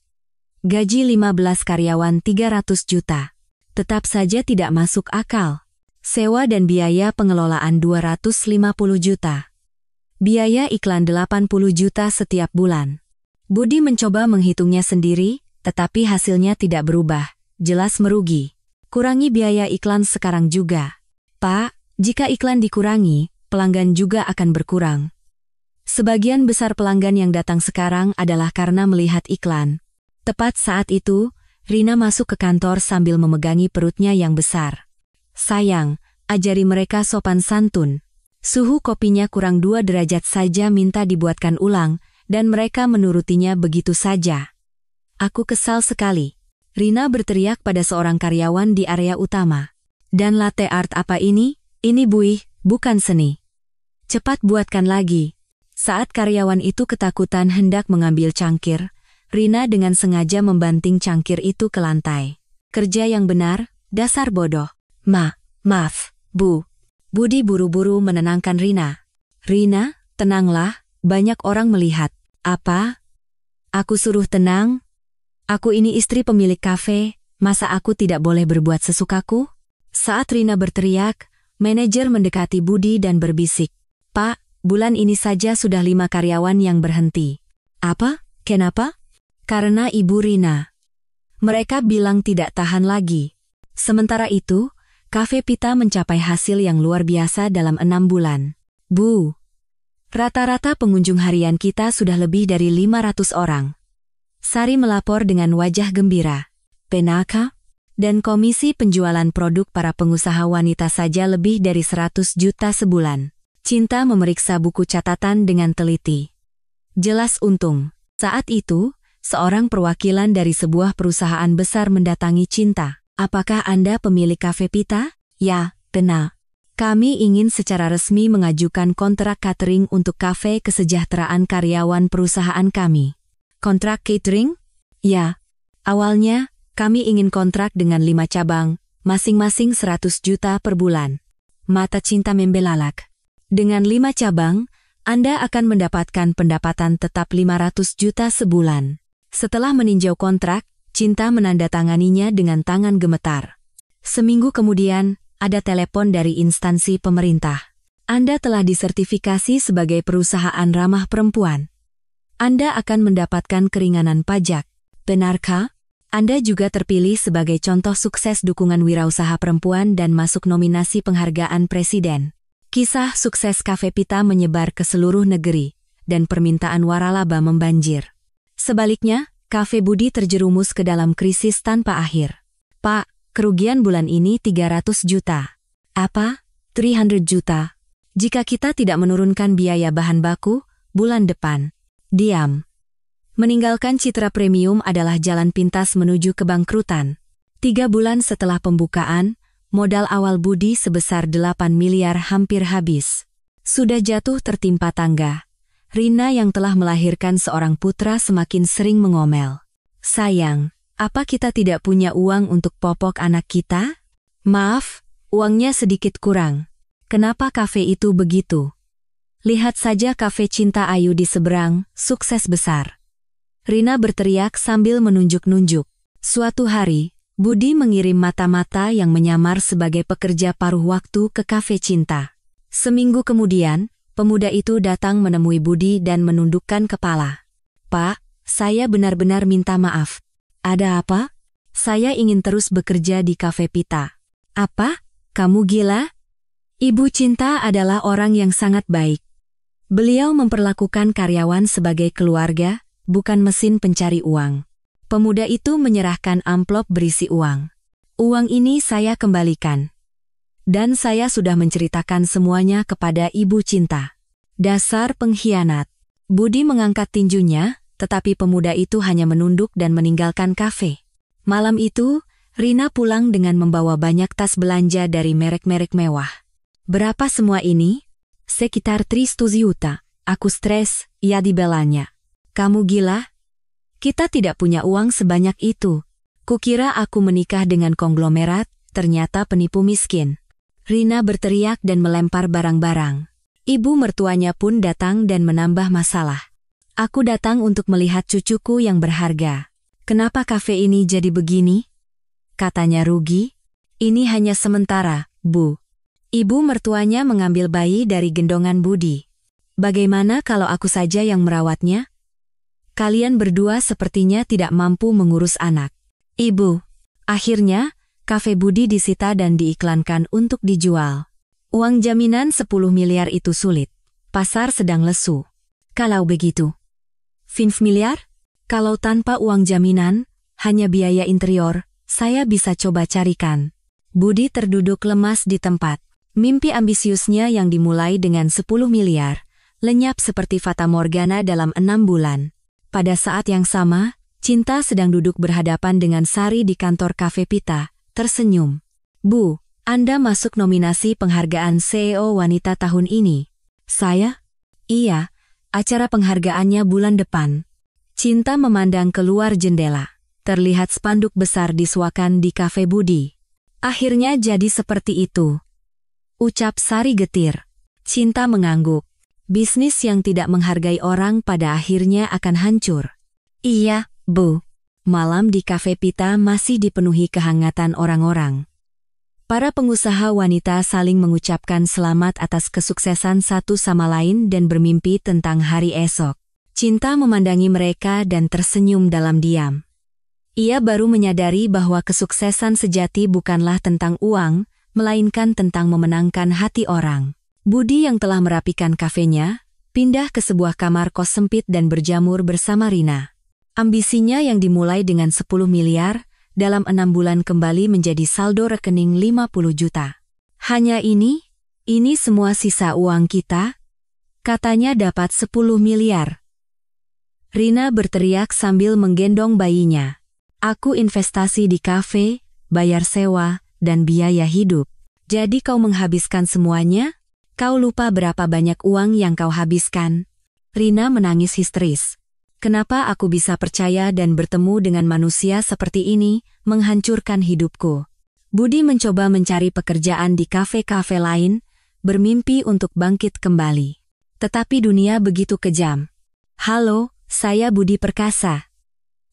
Gaji 15 karyawan 300 juta. Tetap saja tidak masuk akal. Sewa dan biaya pengelolaan 250 juta. Biaya iklan 80 juta setiap bulan." Budi mencoba menghitungnya sendiri, tetapi hasilnya tidak berubah. Jelas merugi. "Kurangi biaya iklan sekarang juga." "Pak, jika iklan dikurangi, pelanggan juga akan berkurang." "Sebagian besar pelanggan yang datang sekarang adalah karena melihat iklan." Tepat saat itu, Rina masuk ke kantor sambil memegangi perutnya yang besar. "Sayang, ajari mereka sopan santun. Suhu kopinya kurang 2 derajat saja minta dibuatkan ulang, dan mereka menurutinya begitu saja." "Aku kesal sekali." Rina berteriak pada seorang karyawan di area utama. "Dan latte art apa ini? Ini buih, bukan seni. Cepat buatkan lagi." Saat karyawan itu ketakutan hendak mengambil cangkir, Rina dengan sengaja membanting cangkir itu ke lantai. "Kerja yang benar, dasar bodoh." Maaf, Bu." Budi buru-buru menenangkan Rina. "Rina, tenanglah, banyak orang melihat." "Apa? Aku suruh tenang? Aku ini istri pemilik kafe, masa aku tidak boleh berbuat sesukaku?" Saat Rina berteriak, manajer mendekati Budi dan berbisik, "Pak, bulan ini saja sudah 5 karyawan yang berhenti." "Apa? Kenapa?" "Karena Ibu Rina. Mereka bilang tidak tahan lagi." Sementara itu, Cafe Pita mencapai hasil yang luar biasa dalam 6 bulan. "Bu, rata-rata pengunjung harian kita sudah lebih dari 500 orang." Sari melapor dengan wajah gembira. "Penaka? Dan komisi penjualan produk para pengusaha wanita saja lebih dari 100 juta sebulan." Cinta memeriksa buku catatan dengan teliti. Jelas untung. Saat itu, seorang perwakilan dari sebuah perusahaan besar mendatangi Cinta. "Apakah Anda pemilik Cafe Pita?" "Ya, benar. Kami ingin secara resmi mengajukan kontrak catering untuk kafe kesejahteraan karyawan perusahaan kami." "Kontrak catering?" "Ya. Awalnya, kami ingin kontrak dengan 5 cabang, masing-masing 100 juta per bulan." Mata Cinta membelalak. "Dengan 5 cabang, Anda akan mendapatkan pendapatan tetap 500 juta sebulan." Setelah meninjau kontrak, Cinta menandatanganinya dengan tangan gemetar. Seminggu kemudian, ada telepon dari instansi pemerintah. "Anda telah disertifikasi sebagai perusahaan ramah perempuan. Anda akan mendapatkan keringanan pajak. Benarkah? Anda juga terpilih sebagai contoh sukses dukungan wirausaha perempuan dan masuk nominasi penghargaan Presiden." Kisah sukses Cafe Pita menyebar ke seluruh negeri, dan permintaan waralaba membanjir. Sebaliknya, Cafe Budi terjerumus ke dalam krisis tanpa akhir. Pak, kerugian bulan ini 300 juta. Apa? 300 juta. Jika kita tidak menurunkan biaya bahan baku, bulan depan. Diam. Meninggalkan Citra Premium adalah jalan pintas menuju kebangkrutan. 3 bulan setelah pembukaan, modal awal Budi sebesar 8 miliar hampir habis. Sudah jatuh tertimpa tangga. Rina yang telah melahirkan seorang putra semakin sering mengomel. Sayang, apa kita tidak punya uang untuk popok anak kita? Maaf, uangnya sedikit kurang. Kenapa kafe itu begitu? Lihat saja kafe Cinta Ayu di seberang, sukses besar. Rina berteriak sambil menunjuk-nunjuk. Suatu hari, Budi mengirim mata-mata yang menyamar sebagai pekerja paruh waktu ke kafe Cinta. Seminggu kemudian, pemuda itu datang menemui Budi dan menundukkan kepala. Pak, saya benar-benar minta maaf. Ada apa? Saya ingin terus bekerja di kafe Pita. Apa? Kamu gila? Ibu Cinta adalah orang yang sangat baik. Beliau memperlakukan karyawan sebagai keluarga, bukan mesin pencari uang. Pemuda itu menyerahkan amplop berisi uang. Uang ini saya kembalikan. Dan saya sudah menceritakan semuanya kepada Ibu Cinta. Dasar pengkhianat. Budi mengangkat tinjunya, tetapi pemuda itu hanya menunduk dan meninggalkan kafe. Malam itu, Rina pulang dengan membawa banyak tas belanja dari merek-merek mewah. Berapa semua ini? Sekitar 300 juta. Aku stres, ia dibelanya. Kamu gila? Kita tidak punya uang sebanyak itu. Kukira aku menikah dengan konglomerat, ternyata penipu miskin. Rina berteriak dan melempar barang-barang. Ibu mertuanya pun datang dan menambah masalah. Aku datang untuk melihat cucuku yang berharga. Kenapa kafe ini jadi begini? Katanya rugi. Ini hanya sementara, Bu. Ibu mertuanya mengambil bayi dari gendongan Budi. Bagaimana kalau aku saja yang merawatnya? Kalian berdua sepertinya tidak mampu mengurus anak. Ibu. Akhirnya, kafe Budi disita dan diiklankan untuk dijual. Uang jaminan 10 miliar itu sulit. Pasar sedang lesu. Kalau begitu. 5 miliar? Kalau tanpa uang jaminan, hanya biaya interior, saya bisa coba carikan. Budi terduduk lemas di tempat. Mimpi ambisiusnya yang dimulai dengan 10 miliar, lenyap seperti fata morgana dalam 6 bulan. Pada saat yang sama, Cinta sedang duduk berhadapan dengan Sari di kantor kafe Pita, tersenyum. Bu, Anda masuk nominasi penghargaan CEO Wanita tahun ini. Saya? Iya, acara penghargaannya bulan depan. Cinta memandang keluar jendela. Terlihat spanduk besar disuakan di kafe Budi. Akhirnya jadi seperti itu. Ucap Sari getir. Cinta mengangguk. Bisnis yang tidak menghargai orang pada akhirnya akan hancur. Iya, Bu. Malam di kafe Pita masih dipenuhi kehangatan orang-orang. Para pengusaha wanita saling mengucapkan selamat atas kesuksesan satu sama lain dan bermimpi tentang hari esok. Cinta memandangi mereka dan tersenyum dalam diam. Ia baru menyadari bahwa kesuksesan sejati bukanlah tentang uang, melainkan tentang memenangkan hati orang. Budi yang telah merapikan kafenya, pindah ke sebuah kamar kos sempit dan berjamur bersama Rina. Ambisinya yang dimulai dengan 10 miliar, dalam 6 bulan kembali menjadi saldo rekening 50 juta. Hanya ini semua sisa uang kita? Katanya dapat 10 miliar. Rina berteriak sambil menggendong bayinya. Aku investasi di kafe, bayar sewa, dan biaya hidup. Jadi kau menghabiskan semuanya? Kau lupa berapa banyak uang yang kau habiskan? Rina menangis histeris. Kenapa aku bisa percaya dan bertemu dengan manusia seperti ini, menghancurkan hidupku? Budi mencoba mencari pekerjaan di kafe-kafe lain, bermimpi untuk bangkit kembali. Tetapi dunia begitu kejam. Halo, saya Budi Perkasa.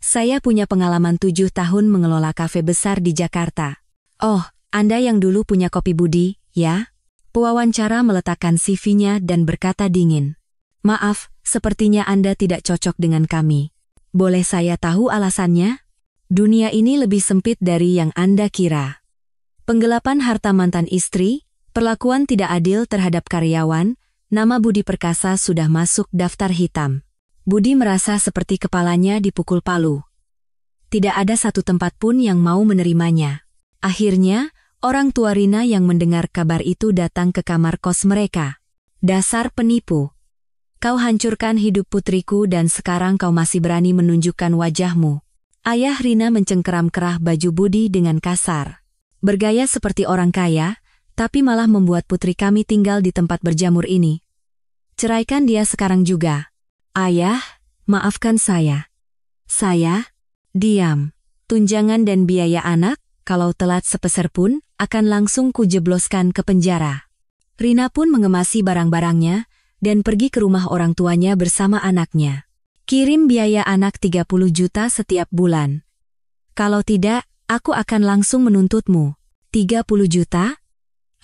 Saya punya pengalaman 7 tahun mengelola kafe besar di Jakarta. Oh, Anda yang dulu punya Kopi Budi, ya? Pewawancara meletakkan CV-nya dan berkata dingin. Maaf, sepertinya Anda tidak cocok dengan kami. Boleh saya tahu alasannya? Dunia ini lebih sempit dari yang Anda kira. Penggelapan harta mantan istri, perlakuan tidak adil terhadap karyawan, nama Budi Perkasa sudah masuk daftar hitam. Budi merasa seperti kepalanya dipukul palu. Tidak ada satu tempat pun yang mau menerimanya. Akhirnya, orang tua Rina yang mendengar kabar itu datang ke kamar kos mereka. Dasar penipu. Kau hancurkan hidup putriku dan sekarang kau masih berani menunjukkan wajahmu. Ayah Rina mencengkeram kerah baju Budi dengan kasar. Bergaya seperti orang kaya, tapi malah membuat putri kami tinggal di tempat berjamur ini. Ceraikan dia sekarang juga. Ayah, maafkan saya. Diam. Tunjangan dan biaya anak, kalau telat sepeser pun, akan langsung kujebloskan ke penjara. Rina pun mengemasi barang-barangnya, dan pergi ke rumah orang tuanya bersama anaknya. Kirim biaya anak 30 juta setiap bulan. Kalau tidak, aku akan langsung menuntutmu. 30 juta?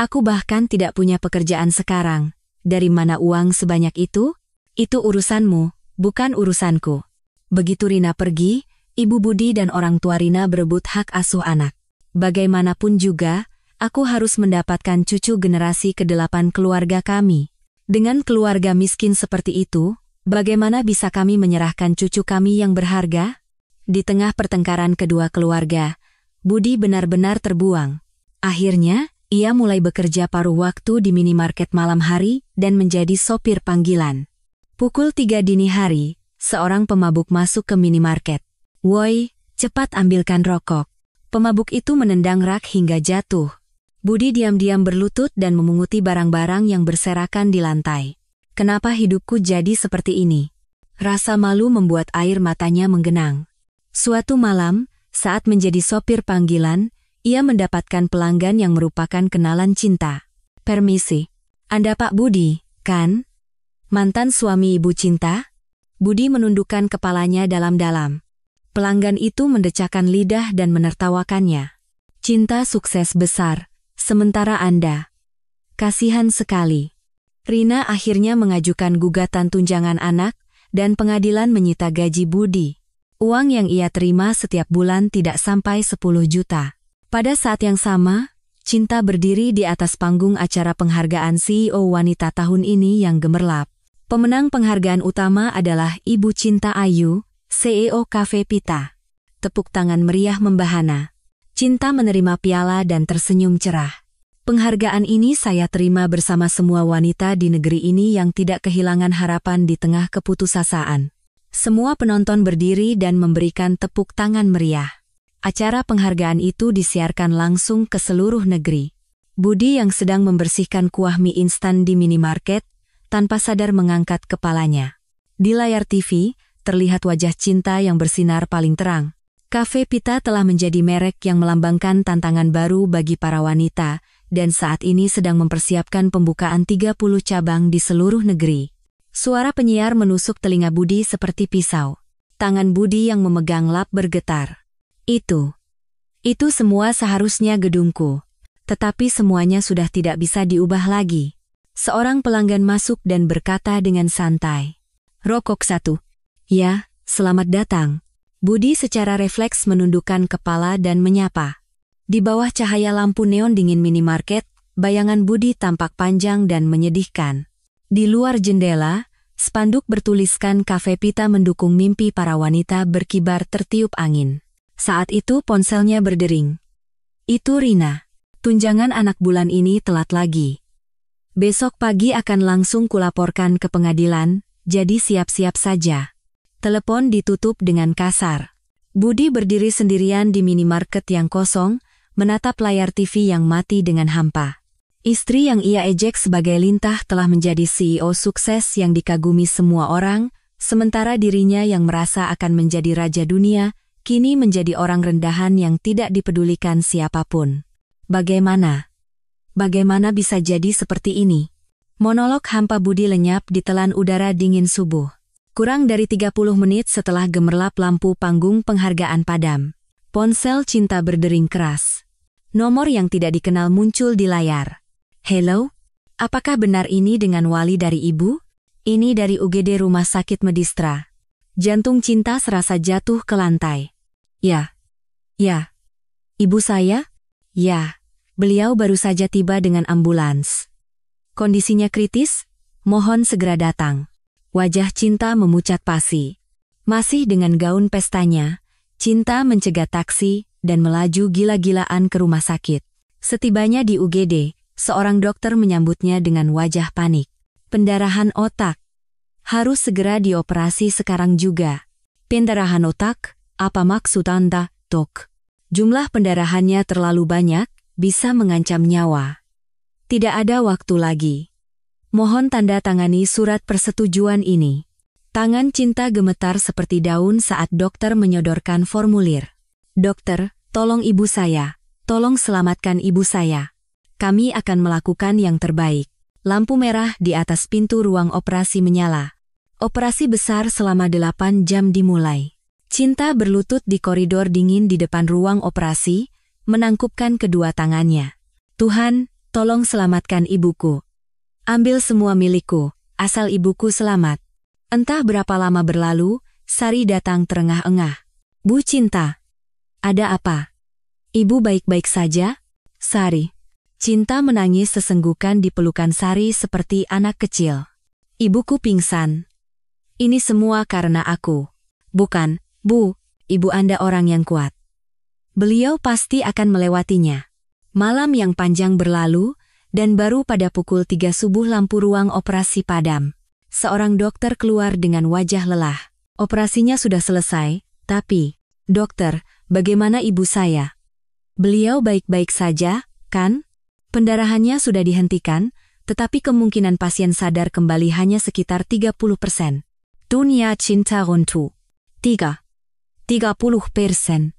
Aku bahkan tidak punya pekerjaan sekarang. Dari mana uang sebanyak itu? Itu urusanmu, bukan urusanku. Begitu Rina pergi, Ibu Budi dan orang tua Rina berebut hak asuh anak. Bagaimanapun juga, aku harus mendapatkan cucu generasi ke-8 keluarga kami. Dengan keluarga miskin seperti itu, bagaimana bisa kami menyerahkan cucu kami yang berharga? Di tengah pertengkaran kedua keluarga, Budi benar-benar terbuang. Akhirnya, ia mulai bekerja paruh waktu di minimarket malam hari dan menjadi sopir panggilan. Pukul 3 dini hari, seorang pemabuk masuk ke minimarket. Woi, cepat ambilkan rokok. Pemabuk itu menendang rak hingga jatuh. Budi diam-diam berlutut dan memunguti barang-barang yang berserakan di lantai. Kenapa hidupku jadi seperti ini? Rasa malu membuat air matanya menggenang. Suatu malam, saat menjadi sopir panggilan, ia mendapatkan pelanggan yang merupakan kenalan Cinta. Permisi, Anda Pak Budi, kan? Mantan suami Ibu Cinta? Budi menundukkan kepalanya dalam-dalam. Pelanggan itu mendecakkan lidah dan menertawakannya. Cinta sukses besar, sementara Anda. Kasihan sekali. Rina akhirnya mengajukan gugatan tunjangan anak, dan pengadilan menyita gaji Budi. Uang yang ia terima setiap bulan tidak sampai 10 juta. Pada saat yang sama, Cinta berdiri di atas panggung acara penghargaan CEO wanita tahun ini yang gemerlap. Pemenang penghargaan utama adalah Ibu Cinta Ayu, CEO Cafe Pita. Tepuk tangan meriah membahana. Cinta menerima piala dan tersenyum cerah. Penghargaan ini saya terima bersama semua wanita di negeri ini yang tidak kehilangan harapan di tengah keputusasaan. Semua penonton berdiri dan memberikan tepuk tangan meriah. Acara penghargaan itu disiarkan langsung ke seluruh negeri. Budi yang sedang membersihkan kuah mie instan di minimarket, tanpa sadar mengangkat kepalanya. Di layar TV, terlihat wajah Cinta yang bersinar paling terang. Cafe Pita telah menjadi merek yang melambangkan tantangan baru bagi para wanita, dan saat ini sedang mempersiapkan pembukaan 30 cabang di seluruh negeri. Suara penyiar menusuk telinga Budi seperti pisau. Tangan Budi yang memegang lap bergetar. Itu semua seharusnya gedungku. Tetapi semuanya sudah tidak bisa diubah lagi. Seorang pelanggan masuk dan berkata dengan santai. Rokok 1. Ya, selamat datang. Budi secara refleks menundukkan kepala dan menyapa. Di bawah cahaya lampu neon dingin minimarket, bayangan Budi tampak panjang dan menyedihkan. Di luar jendela, spanduk bertuliskan Cafe Pita mendukung mimpi para wanita berkibar tertiup angin. Saat itu ponselnya berdering. Itu Rina. Tunjangan anak bulan ini telat lagi. Besok pagi akan langsung kulaporkan ke pengadilan, jadi siap-siap saja. Telepon ditutup dengan kasar. Budi berdiri sendirian di minimarket yang kosong, menatap layar TV yang mati dengan hampa. Istri yang ia ejek sebagai lintah telah menjadi CEO sukses yang dikagumi semua orang, sementara dirinya yang merasa akan menjadi raja dunia, kini menjadi orang rendahan yang tidak dipedulikan siapapun. Bagaimana bisa jadi seperti ini? Monolog hampa Budi lenyap ditelan udara dingin subuh. Kurang dari 30 menit setelah gemerlap lampu panggung penghargaan padam, ponsel Cinta berdering keras. Nomor yang tidak dikenal muncul di layar. Hello? Apakah benar ini dengan Wali dari Ibu? Ini dari UGD Rumah Sakit Medistra. Jantung Cinta serasa jatuh ke lantai. Ya. Ibu saya? Ya. Beliau baru saja tiba dengan ambulans. Kondisinya kritis, mohon segera datang. Wajah Cinta memucat pasi. Masih dengan gaun pestanya, Cinta mencegat taksi dan melaju gila-gilaan ke rumah sakit. Setibanya di UGD, seorang dokter menyambutnya dengan wajah panik. Pendarahan otak. Harus segera dioperasi sekarang juga. Pendarahan otak? Apa maksud Anda, Dok? Jumlah pendarahannya terlalu banyak, bisa mengancam nyawa. Tidak ada waktu lagi. Mohon tanda tangani surat persetujuan ini. Tangan Cinta gemetar seperti daun saat dokter menyodorkan formulir. Dokter, tolong ibu saya. Tolong selamatkan ibu saya. Kami akan melakukan yang terbaik. Lampu merah di atas pintu ruang operasi menyala. Operasi besar selama 8 jam dimulai. Cinta berlutut di koridor dingin di depan ruang operasi, menangkupkan kedua tangannya. Tuhan, tolong selamatkan ibuku. Ambil semua milikku, asal ibuku selamat. Entah berapa lama berlalu, Sari datang terengah-engah. Bu Cinta. Ada apa? Ibu baik-baik saja? Sari. Cinta menangis sesenggukan di pelukan Sari seperti anak kecil. Ibuku pingsan. Ini semua karena aku. Bukan, Bu, ibu Anda orang yang kuat. Beliau pasti akan melewatinya. Malam yang panjang berlalu, dan baru pada pukul 3 subuh lampu ruang operasi padam. Seorang dokter keluar dengan wajah lelah. Operasinya sudah selesai, tapi, dokter, bagaimana ibu saya? Beliau baik-baik saja, kan? Pendarahannya sudah dihentikan, tetapi kemungkinan pasien sadar kembali hanya sekitar 30%. Dunia Cinta runtuh. 30%. 72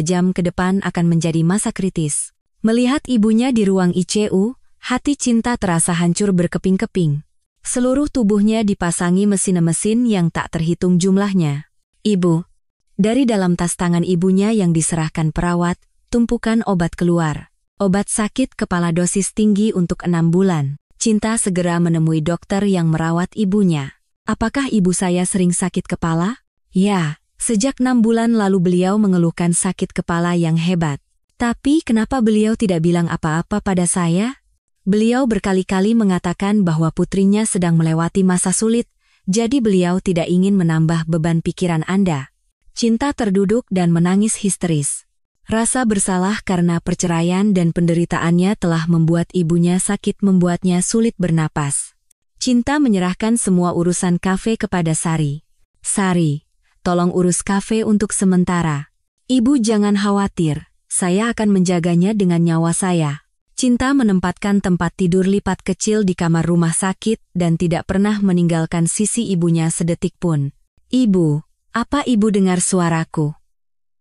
jam ke depan akan menjadi masa kritis. Melihat ibunya di ruang ICU, hati Cinta terasa hancur berkeping-keping. Seluruh tubuhnya dipasangi mesin-mesin yang tak terhitung jumlahnya. Ibu. Dari dalam tas tangan ibunya yang diserahkan perawat, tumpukan obat keluar. Obat sakit kepala dosis tinggi untuk 6 bulan. Cinta segera menemui dokter yang merawat ibunya. Apakah ibu saya sering sakit kepala? Ya, sejak 6 bulan lalu beliau mengeluhkan sakit kepala yang hebat. Tapi kenapa beliau tidak bilang apa-apa pada saya? Beliau berkali-kali mengatakan bahwa putrinya sedang melewati masa sulit, jadi beliau tidak ingin menambah beban pikiran Anda. Cinta terduduk dan menangis histeris. Rasa bersalah karena perceraian dan penderitaannya telah membuat ibunya sakit membuatnya sulit bernapas. Cinta menyerahkan semua urusan kafe kepada Sari. Sari, tolong urus kafe untuk sementara. Ibu jangan khawatir. Saya akan menjaganya dengan nyawa saya. Cinta menempatkan tempat tidur lipat kecil di kamar rumah sakit dan tidak pernah meninggalkan sisi ibunya sedetik pun. Ibu, apa ibu dengar suaraku?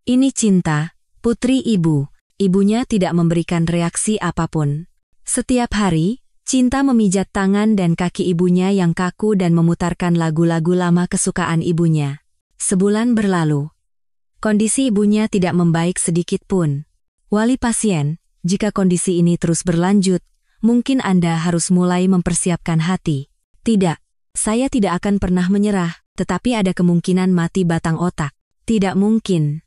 Ini Cinta, putri ibu. Ibunya tidak memberikan reaksi apapun. Setiap hari, Cinta memijat tangan dan kaki ibunya yang kaku dan memutarkan lagu-lagu lama kesukaan ibunya. Sebulan berlalu. Kondisi ibunya tidak membaik sedikit pun. Wali pasien, jika kondisi ini terus berlanjut, mungkin Anda harus mulai mempersiapkan hati. Tidak, saya tidak akan pernah menyerah, tetapi ada kemungkinan mati batang otak. Tidak mungkin.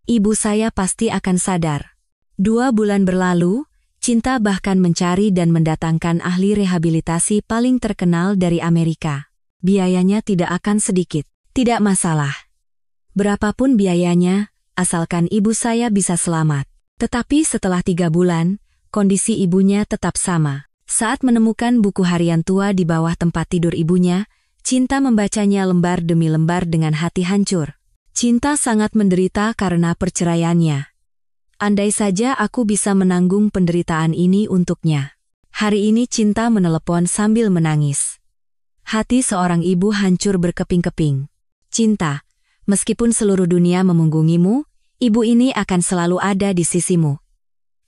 Ibu saya pasti akan sadar. 2 bulan berlalu, Cinta bahkan mencari dan mendatangkan ahli rehabilitasi paling terkenal dari Amerika. Biayanya tidak akan sedikit. Tidak masalah. Berapapun biayanya, asalkan ibu saya bisa selamat. Tetapi setelah 3 bulan, kondisi ibunya tetap sama. Saat menemukan buku harian tua di bawah tempat tidur ibunya, Cinta membacanya lembar demi lembar dengan hati hancur. Cinta sangat menderita karena perceraiannya. Andai saja aku bisa menanggung penderitaan ini untuknya. Hari ini Cinta menelepon sambil menangis. Hati seorang ibu hancur berkeping-keping. Cinta. Meskipun seluruh dunia memunggungimu, ibu ini akan selalu ada di sisimu.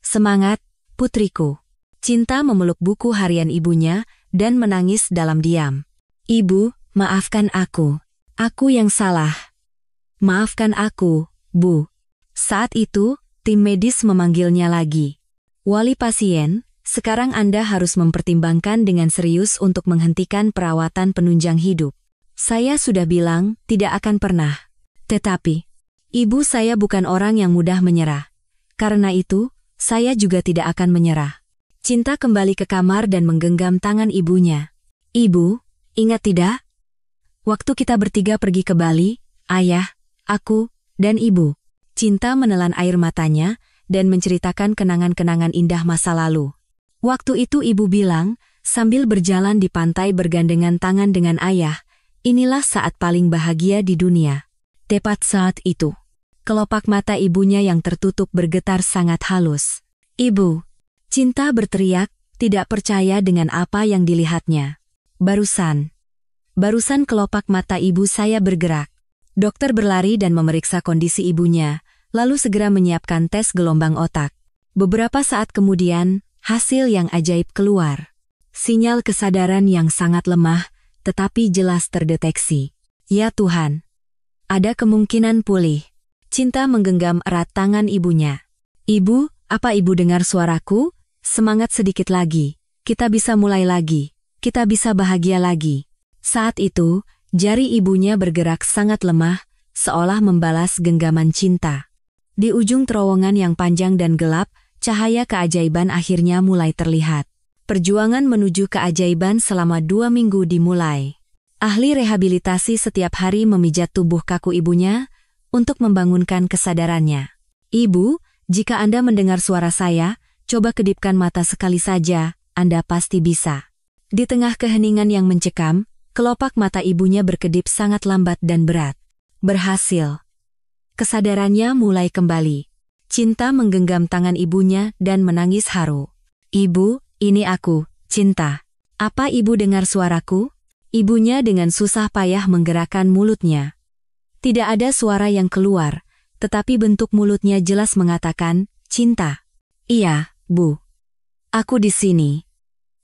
Semangat, putriku. Cinta memeluk buku harian ibunya dan menangis dalam diam. Ibu, maafkan aku. Aku yang salah. Maafkan aku, Bu. Saat itu, tim medis memanggilnya lagi. Wali pasien, sekarang Anda harus mempertimbangkan dengan serius untuk menghentikan perawatan penunjang hidup. Saya sudah bilang, tidak akan pernah. Tetapi, ibu saya bukan orang yang mudah menyerah. Karena itu, saya juga tidak akan menyerah. Cinta kembali ke kamar dan menggenggam tangan ibunya. Ibu, ingat tidak? Waktu kita bertiga pergi ke Bali, ayah, aku, dan ibu. Cinta menelan air matanya dan menceritakan kenangan-kenangan indah masa lalu. Waktu itu ibu bilang, sambil berjalan di pantai bergandengan tangan dengan ayah, inilah saat paling bahagia di dunia. Tepat saat itu, kelopak mata ibunya yang tertutup bergetar sangat halus. Ibu, Cinta berteriak, tidak percaya dengan apa yang dilihatnya. Barusan kelopak mata ibu saya bergerak. Dokter berlari dan memeriksa kondisi ibunya, lalu segera menyiapkan tes gelombang otak. Beberapa saat kemudian, hasil yang ajaib keluar. Sinyal kesadaran yang sangat lemah, tetapi jelas terdeteksi. Ya Tuhan, ada kemungkinan pulih. Cinta menggenggam erat tangan ibunya. Ibu, apa ibu dengar suaraku? Semangat sedikit lagi. Kita bisa mulai lagi. Kita bisa bahagia lagi. Saat itu, jari ibunya bergerak sangat lemah, seolah membalas genggaman cinta. Di ujung terowongan yang panjang dan gelap, cahaya keajaiban akhirnya mulai terlihat. Perjuangan menuju keajaiban selama 2 minggu dimulai. Ahli rehabilitasi setiap hari memijat tubuh kaku ibunya untuk membangunkan kesadarannya. Ibu, jika Anda mendengar suara saya, coba kedipkan mata sekali saja, Anda pasti bisa. Di tengah keheningan yang mencekam, kelopak mata ibunya berkedip sangat lambat dan berat. Berhasil. Kesadarannya mulai kembali. Cinta menggenggam tangan ibunya dan menangis haru. Ibu, ini aku, Cinta. Apa ibu dengar suaraku? Ibunya dengan susah payah menggerakkan mulutnya. Tidak ada suara yang keluar, tetapi bentuk mulutnya jelas mengatakan, Cinta. Iya, Bu. Aku di sini.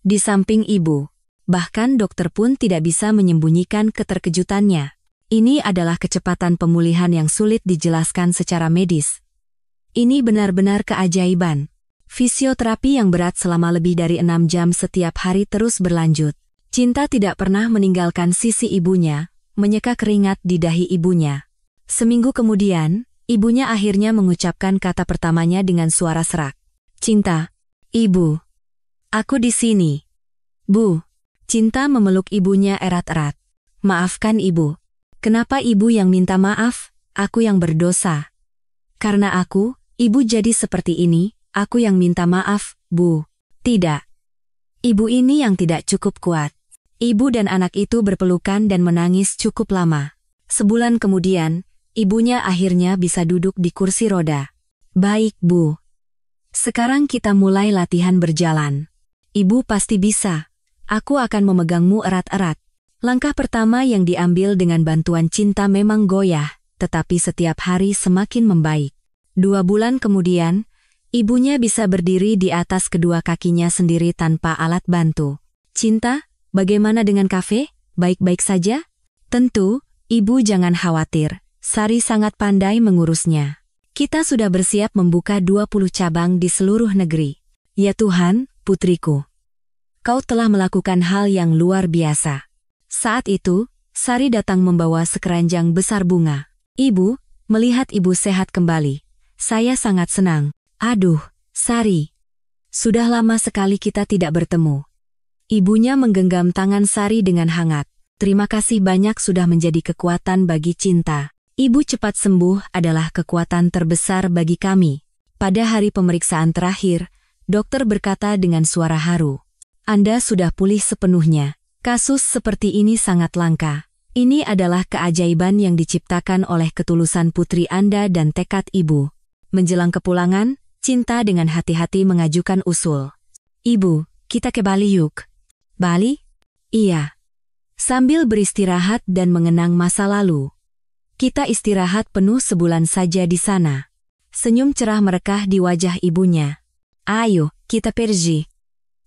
Di samping ibu. Bahkan dokter pun tidak bisa menyembunyikan keterkejutannya. Ini adalah kecepatan pemulihan yang sulit dijelaskan secara medis. Ini benar-benar keajaiban. Fisioterapi yang berat selama lebih dari 6 jam setiap hari terus berlanjut. Cinta tidak pernah meninggalkan sisi ibunya, menyeka keringat di dahi ibunya. Seminggu kemudian, ibunya akhirnya mengucapkan kata pertamanya dengan suara serak. Cinta, Ibu. Aku di sini. Bu. Cinta memeluk ibunya erat-erat. Maafkan Ibu. Kenapa Ibu yang minta maaf? Aku yang berdosa. Karena aku, Ibu jadi seperti ini, aku yang minta maaf, Bu. Tidak. Ibu ini yang tidak cukup kuat. Ibu dan anak itu berpelukan dan menangis cukup lama. Sebulan kemudian, ibunya akhirnya bisa duduk di kursi roda. Baik, Bu. Sekarang kita mulai latihan berjalan. Ibu pasti bisa. Aku akan memegangmu erat-erat. Langkah pertama yang diambil dengan bantuan Cinta memang goyah, tetapi setiap hari semakin membaik. 2 bulan kemudian, ibunya bisa berdiri di atas kedua kakinya sendiri tanpa alat bantu. Cinta, bagaimana dengan kafe? Baik-baik saja? Tentu, Ibu jangan khawatir. Sari sangat pandai mengurusnya. Kita sudah bersiap membuka 20 cabang di seluruh negeri. Ya Tuhan, putriku. Kau telah melakukan hal yang luar biasa. Saat itu, Sari datang membawa sekeranjang besar bunga. Ibu, melihat ibu sehat kembali. Saya sangat senang. Aduh, Sari. Sudah lama sekali kita tidak bertemu. Ibunya menggenggam tangan Sari dengan hangat. Terima kasih banyak sudah menjadi kekuatan bagi Cinta. Ibu cepat sembuh adalah kekuatan terbesar bagi kami. Pada hari pemeriksaan terakhir, dokter berkata dengan suara haru. Anda sudah pulih sepenuhnya. Kasus seperti ini sangat langka. Ini adalah keajaiban yang diciptakan oleh ketulusan putri Anda dan tekad ibu. Menjelang kepulangan, Cinta dengan hati-hati mengajukan usul. Ibu, kita ke Bali yuk. Bali? Iya. Sambil beristirahat dan mengenang masa lalu. Kita istirahat penuh sebulan saja di sana. Senyum cerah merekah di wajah ibunya. Ayo, kita pergi.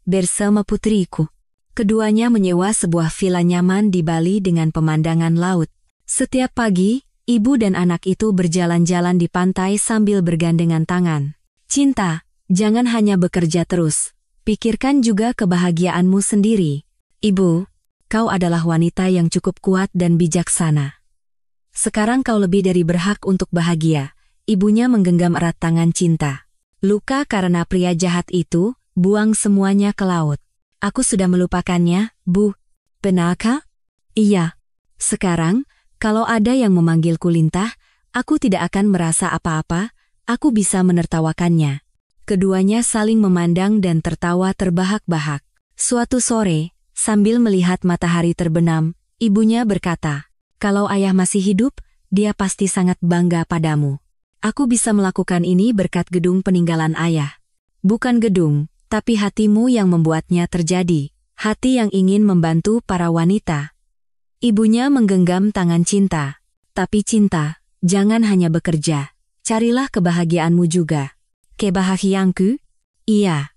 Bersama putriku. Keduanya menyewa sebuah villa nyaman di Bali dengan pemandangan laut. Setiap pagi, ibu dan anak itu berjalan-jalan di pantai sambil bergandengan tangan. Cinta, jangan hanya bekerja terus. Pikirkan juga kebahagiaanmu sendiri. Ibu, kau adalah wanita yang cukup kuat dan bijaksana. Sekarang kau lebih dari berhak untuk bahagia. Ibunya menggenggam erat tangan Cinta. Luka karena pria jahat itu, buang semuanya ke laut. Aku sudah melupakannya, Bu. Benarkah? Iya. Sekarang, kalau ada yang memanggilku Lintah, aku tidak akan merasa apa-apa, aku bisa menertawakannya. Keduanya saling memandang dan tertawa terbahak-bahak. Suatu sore, sambil melihat matahari terbenam, ibunya berkata, "Kalau ayah masih hidup, dia pasti sangat bangga padamu. Aku bisa melakukan ini berkat gedung peninggalan ayah. Bukan gedung, tapi hatimu yang membuatnya terjadi, hati yang ingin membantu para wanita." Ibunya menggenggam tangan Cinta. "Tapi Cinta, jangan hanya bekerja, carilah kebahagiaanmu juga." "Kebahagiaanku?" "Iya.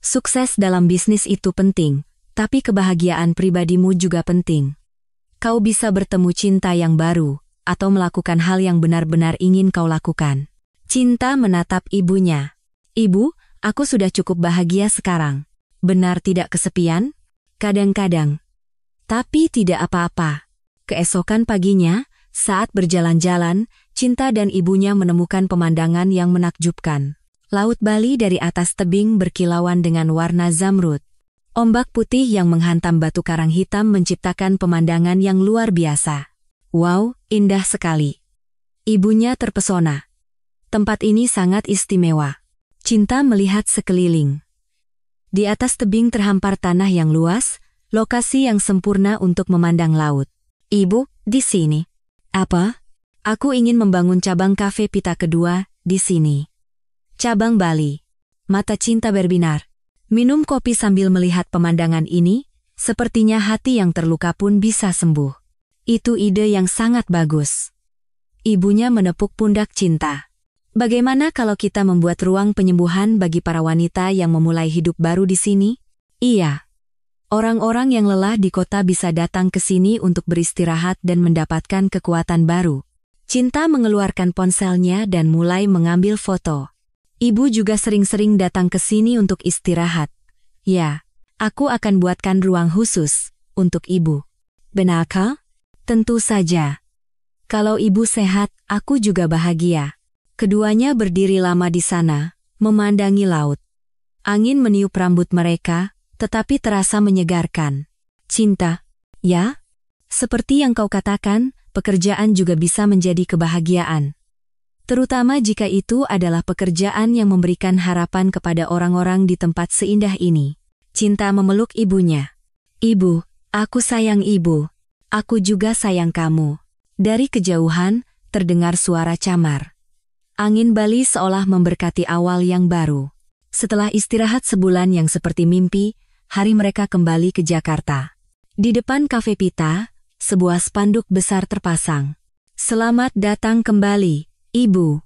Sukses dalam bisnis itu penting, tapi kebahagiaan pribadimu juga penting. Kau bisa bertemu cinta yang baru, atau melakukan hal yang benar-benar ingin kau lakukan." Cinta menatap ibunya. "Ibu, aku sudah cukup bahagia sekarang. Benar tidak kesepian?" "Kadang-kadang. Tapi tidak apa-apa." Keesokan paginya, saat berjalan-jalan, Cinta dan ibunya menemukan pemandangan yang menakjubkan. Laut Bali dari atas tebing berkilauan dengan warna zamrud. Ombak putih yang menghantam batu karang hitam menciptakan pemandangan yang luar biasa. "Wow, indah sekali." Ibunya terpesona. "Tempat ini sangat istimewa." Cinta melihat sekeliling. Di atas tebing terhampar tanah yang luas, lokasi yang sempurna untuk memandang laut. "Ibu, di sini." "Apa?" "Aku ingin membangun cabang kafe pita kedua di sini." "Cabang Bali." Mata Cinta berbinar. Minum kopi sambil melihat pemandangan ini, sepertinya hati yang terluka pun bisa sembuh. "Itu ide yang sangat bagus." Ibunya menepuk pundak Cinta. "Bagaimana kalau kita membuat ruang penyembuhan bagi para wanita yang memulai hidup baru di sini?" "Iya. Orang-orang yang lelah di kota bisa datang ke sini untuk beristirahat dan mendapatkan kekuatan baru." Cinta mengeluarkan ponselnya dan mulai mengambil foto. "Ibu juga sering-sering datang ke sini untuk istirahat." "Ya, aku akan buatkan ruang khusus untuk ibu." "Benarkah?" "Tentu saja. Kalau ibu sehat, aku juga bahagia." Keduanya berdiri lama di sana, memandangi laut. Angin meniup rambut mereka, tetapi terasa menyegarkan. "Cinta." "Ya? Seperti yang kau katakan, pekerjaan juga bisa menjadi kebahagiaan. Terutama jika itu adalah pekerjaan yang memberikan harapan kepada orang-orang di tempat seindah ini." Cinta memeluk ibunya. "Ibu, aku sayang ibu. Aku juga sayang kamu." Dari kejauhan, terdengar suara camar. Angin Bali seolah memberkati awal yang baru. Setelah istirahat sebulan yang seperti mimpi, hari mereka kembali ke Jakarta. Di depan kafe Pita, sebuah spanduk besar terpasang. "Selamat datang kembali, Ibu.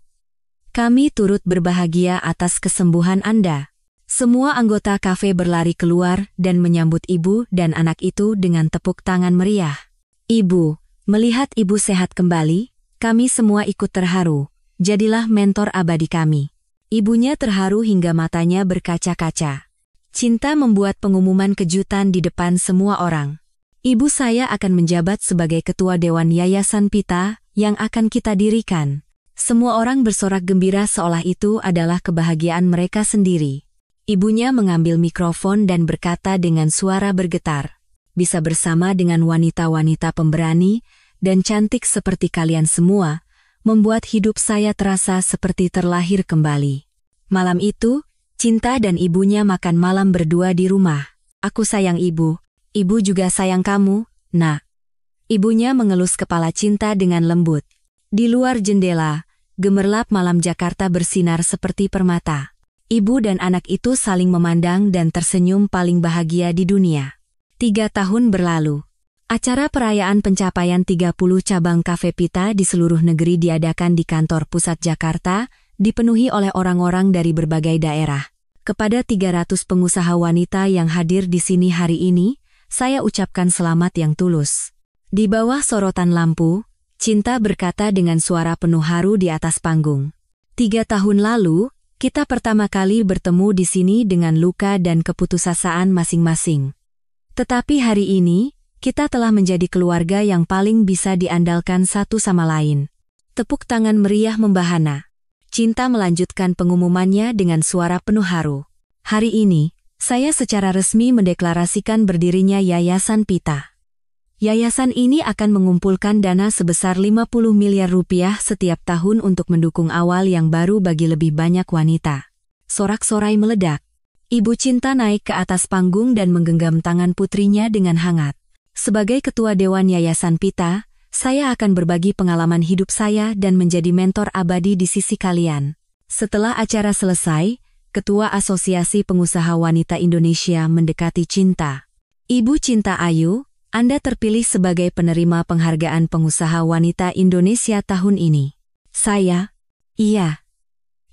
Kami turut berbahagia atas kesembuhan Anda." Semua anggota kafe berlari keluar dan menyambut ibu dan anak itu dengan tepuk tangan meriah. "Ibu, melihat ibu sehat kembali, kami semua ikut terharu. Jadilah mentor abadi kami." Ibunya terharu hingga matanya berkaca-kaca. Cinta membuat pengumuman kejutan di depan semua orang. "Ibu saya akan menjabat sebagai ketua Dewan Yayasan Pita yang akan kita dirikan." Semua orang bersorak gembira seolah itu adalah kebahagiaan mereka sendiri. Ibunya mengambil mikrofon dan berkata dengan suara bergetar, "Bisa bersama dengan wanita-wanita pemberani dan cantik seperti kalian semua, membuat hidup saya terasa seperti terlahir kembali." Malam itu, Cinta dan ibunya makan malam berdua di rumah. "Aku sayang ibu, ibu juga sayang kamu, Nak." Ibunya mengelus kepala Cinta dengan lembut. Di luar jendela, gemerlap malam Jakarta bersinar seperti permata. Ibu dan anak itu saling memandang dan tersenyum paling bahagia di dunia. 3 tahun berlalu. Acara perayaan pencapaian 30 cabang kafe Pita di seluruh negeri diadakan di kantor pusat Jakarta, dipenuhi oleh orang-orang dari berbagai daerah. Kepada 300 pengusaha wanita yang hadir di sini hari ini, saya ucapkan selamat yang tulus. Di bawah sorotan lampu, Cinta berkata dengan suara penuh haru di atas panggung. 3 tahun lalu, kita pertama kali bertemu di sini dengan luka dan keputusasaan masing-masing. Tetapi hari ini, kita telah menjadi keluarga yang paling bisa diandalkan satu sama lain. Tepuk tangan meriah membahana. Cinta melanjutkan pengumumannya dengan suara penuh haru. Hari ini, saya secara resmi mendeklarasikan berdirinya Yayasan Pita. Yayasan ini akan mengumpulkan dana sebesar 50 miliar rupiah setiap tahun untuk mendukung awal yang baru bagi lebih banyak wanita. Sorak-sorai meledak. Ibu Cinta naik ke atas panggung dan menggenggam tangan putrinya dengan hangat. Sebagai ketua Dewan Yayasan Pita, saya akan berbagi pengalaman hidup saya dan menjadi mentor abadi di sisi kalian. Setelah acara selesai, Ketua Asosiasi Pengusaha Wanita Indonesia mendekati Cinta. Ibu Cinta Ayu, Anda terpilih sebagai penerima penghargaan Pengusaha Wanita Indonesia tahun ini. Saya? Iya.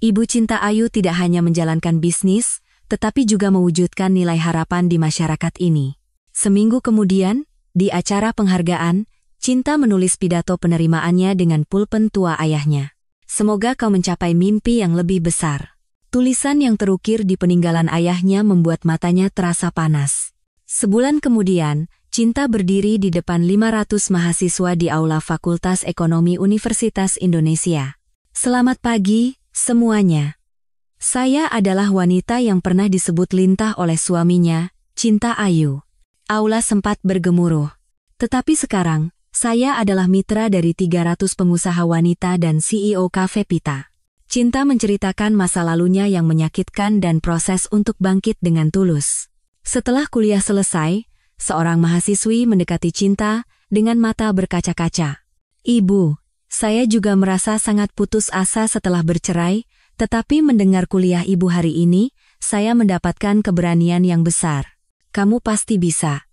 Ibu Cinta Ayu tidak hanya menjalankan bisnis, tetapi juga mewujudkan nilai harapan di masyarakat ini. Seminggu kemudian, di acara penghargaan, Cinta menulis pidato penerimaannya dengan pulpen tua ayahnya. Semoga kau mencapai mimpi yang lebih besar. Tulisan yang terukir di peninggalan ayahnya membuat matanya terasa panas. Sebulan kemudian, Cinta berdiri di depan 500 mahasiswa di Aula Fakultas Ekonomi Universitas Indonesia. Selamat pagi, semuanya. Saya adalah wanita yang pernah disebut lintah oleh suaminya, Cinta Ayu. Aula sempat bergemuruh. Tetapi sekarang, saya adalah mitra dari 300 pengusaha wanita dan CEO Cafe Pita. Cinta menceritakan masa lalunya yang menyakitkan dan proses untuk bangkit dengan tulus. Setelah kuliah selesai, seorang mahasiswi mendekati Cinta dengan mata berkaca-kaca. Ibu, saya juga merasa sangat putus asa setelah bercerai, tetapi mendengar kuliah ibu hari ini, saya mendapatkan keberanian yang besar. Kamu pasti bisa.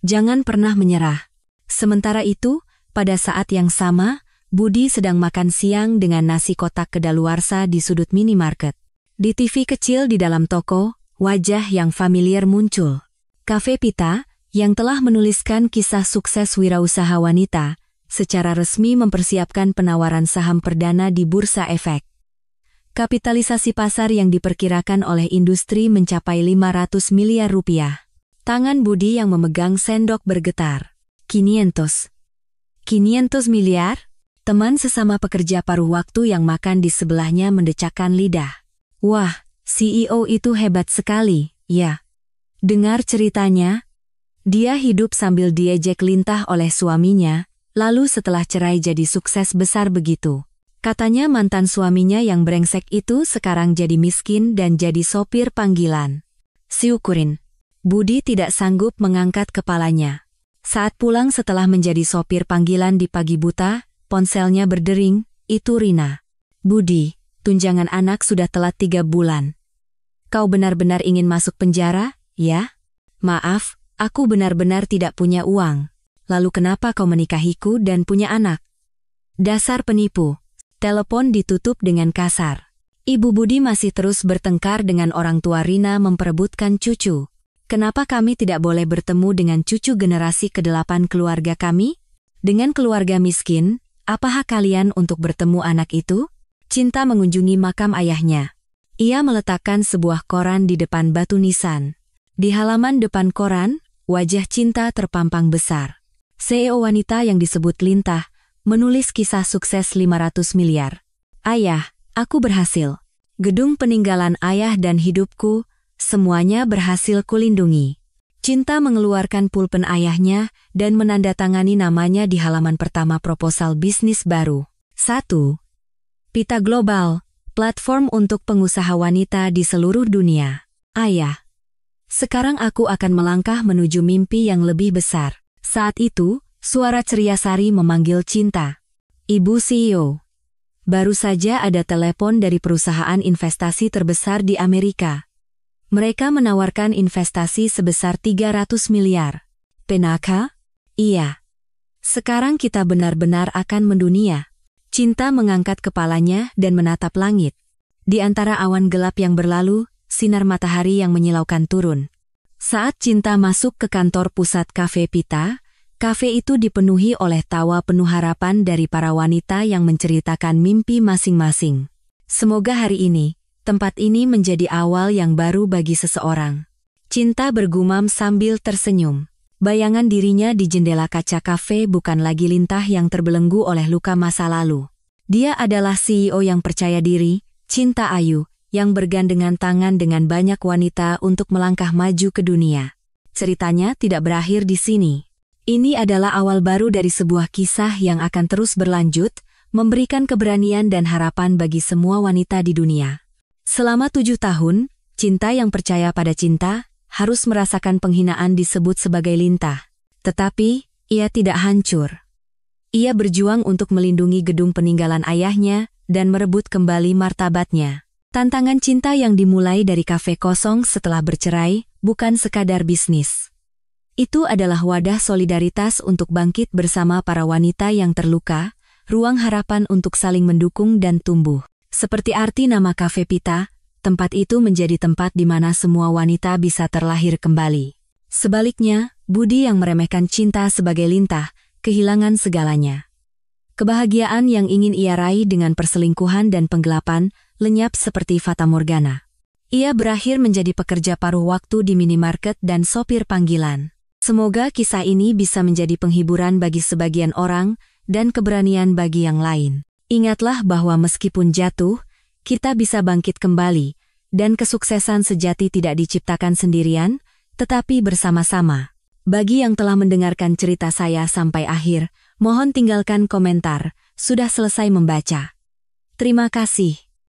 Jangan pernah menyerah. Sementara itu, pada saat yang sama, Budi sedang makan siang dengan nasi kotak kedaluarsa di sudut minimarket. Di TV kecil di dalam toko, wajah yang familiar muncul. Cafe Pita, yang telah menuliskan kisah sukses wirausaha wanita, secara resmi mempersiapkan penawaran saham perdana di Bursa Efek. Kapitalisasi pasar yang diperkirakan oleh industri mencapai 500 miliar rupiah. Tangan Budi yang memegang sendok bergetar. 500 miliar? Teman sesama pekerja paruh waktu yang makan di sebelahnya mendecakkan lidah. Wah, CEO itu hebat sekali, ya. Dengar ceritanya, dia hidup sambil diejek lintah oleh suaminya, lalu setelah cerai jadi sukses besar begitu. Katanya mantan suaminya yang brengsek itu sekarang jadi miskin dan jadi sopir panggilan. Syukurin. Budi tidak sanggup mengangkat kepalanya. Saat pulang setelah menjadi sopir panggilan di pagi buta, ponselnya berdering, itu Rina. Budi, tunjangan anak sudah telat 3 bulan. Kau benar-benar ingin masuk penjara, ya? Maaf, aku benar-benar tidak punya uang. Lalu kenapa kau menikahiku dan punya anak? Dasar penipu. Telepon ditutup dengan kasar. Ibu Budi masih terus bertengkar dengan orang tua Rina memperebutkan cucu. Kenapa kami tidak boleh bertemu dengan cucu generasi ke-8 keluarga kami? Dengan keluarga miskin, apa hak kalian untuk bertemu anak itu? Cinta mengunjungi makam ayahnya. Ia meletakkan sebuah koran di depan batu nisan. Di halaman depan koran, wajah Cinta terpampang besar. CEO wanita yang disebut Lintah, menulis kisah sukses 500 miliar. Ayah, aku berhasil. Gedung peninggalan ayah dan hidupku, semuanya berhasil kulindungi. Cinta mengeluarkan pulpen ayahnya dan menandatangani namanya di halaman pertama proposal bisnis baru. 1. Pita Global, platform untuk pengusaha wanita di seluruh dunia. Ayah, sekarang aku akan melangkah menuju mimpi yang lebih besar. Saat itu, suara ceria Sari memanggil Cinta. Ibu CEO. Baru saja ada telepon dari perusahaan investasi terbesar di Amerika. Mereka menawarkan investasi sebesar 300 miliar. Penaka? Iya. Sekarang kita benar-benar akan mendunia. Cinta mengangkat kepalanya dan menatap langit. Di antara awan gelap yang berlalu, sinar matahari yang menyilaukan turun. Saat Cinta masuk ke kantor pusat Cafe Pita, kafe itu dipenuhi oleh tawa penuh harapan dari para wanita yang menceritakan mimpi masing-masing. Semoga hari ini, tempat ini menjadi awal yang baru bagi seseorang. Cinta bergumam sambil tersenyum. Bayangan dirinya di jendela kaca kafe bukan lagi Lintah yang terbelenggu oleh luka masa lalu. Dia adalah CEO yang percaya diri, Cinta Ayu, yang bergandengan tangan dengan banyak wanita untuk melangkah maju ke dunia. Ceritanya tidak berakhir di sini. Ini adalah awal baru dari sebuah kisah yang akan terus berlanjut, memberikan keberanian dan harapan bagi semua wanita di dunia. Selama 7 tahun, cinta yang percaya pada cinta harus merasakan penghinaan disebut sebagai lintah. Tetapi, ia tidak hancur. Ia berjuang untuk melindungi gedung peninggalan ayahnya dan merebut kembali martabatnya. Tantangan cinta yang dimulai dari kafe kosong setelah bercerai bukan sekadar bisnis. Itu adalah wadah solidaritas untuk bangkit bersama para wanita yang terluka, ruang harapan untuk saling mendukung dan tumbuh. Seperti arti nama Cafe Pita, tempat itu menjadi tempat di mana semua wanita bisa terlahir kembali. Sebaliknya, Budi yang meremehkan cinta sebagai lintah, kehilangan segalanya. Kebahagiaan yang ingin ia raih dengan perselingkuhan dan penggelapan lenyap seperti fata morgana. Ia berakhir menjadi pekerja paruh waktu di minimarket dan sopir panggilan. Semoga kisah ini bisa menjadi penghiburan bagi sebagian orang dan keberanian bagi yang lain. Ingatlah bahwa meskipun jatuh, kita bisa bangkit kembali, dan kesuksesan sejati tidak diciptakan sendirian, tetapi bersama-sama. Bagi yang telah mendengarkan cerita saya sampai akhir, mohon tinggalkan komentar, sudah selesai membaca. Terima kasih.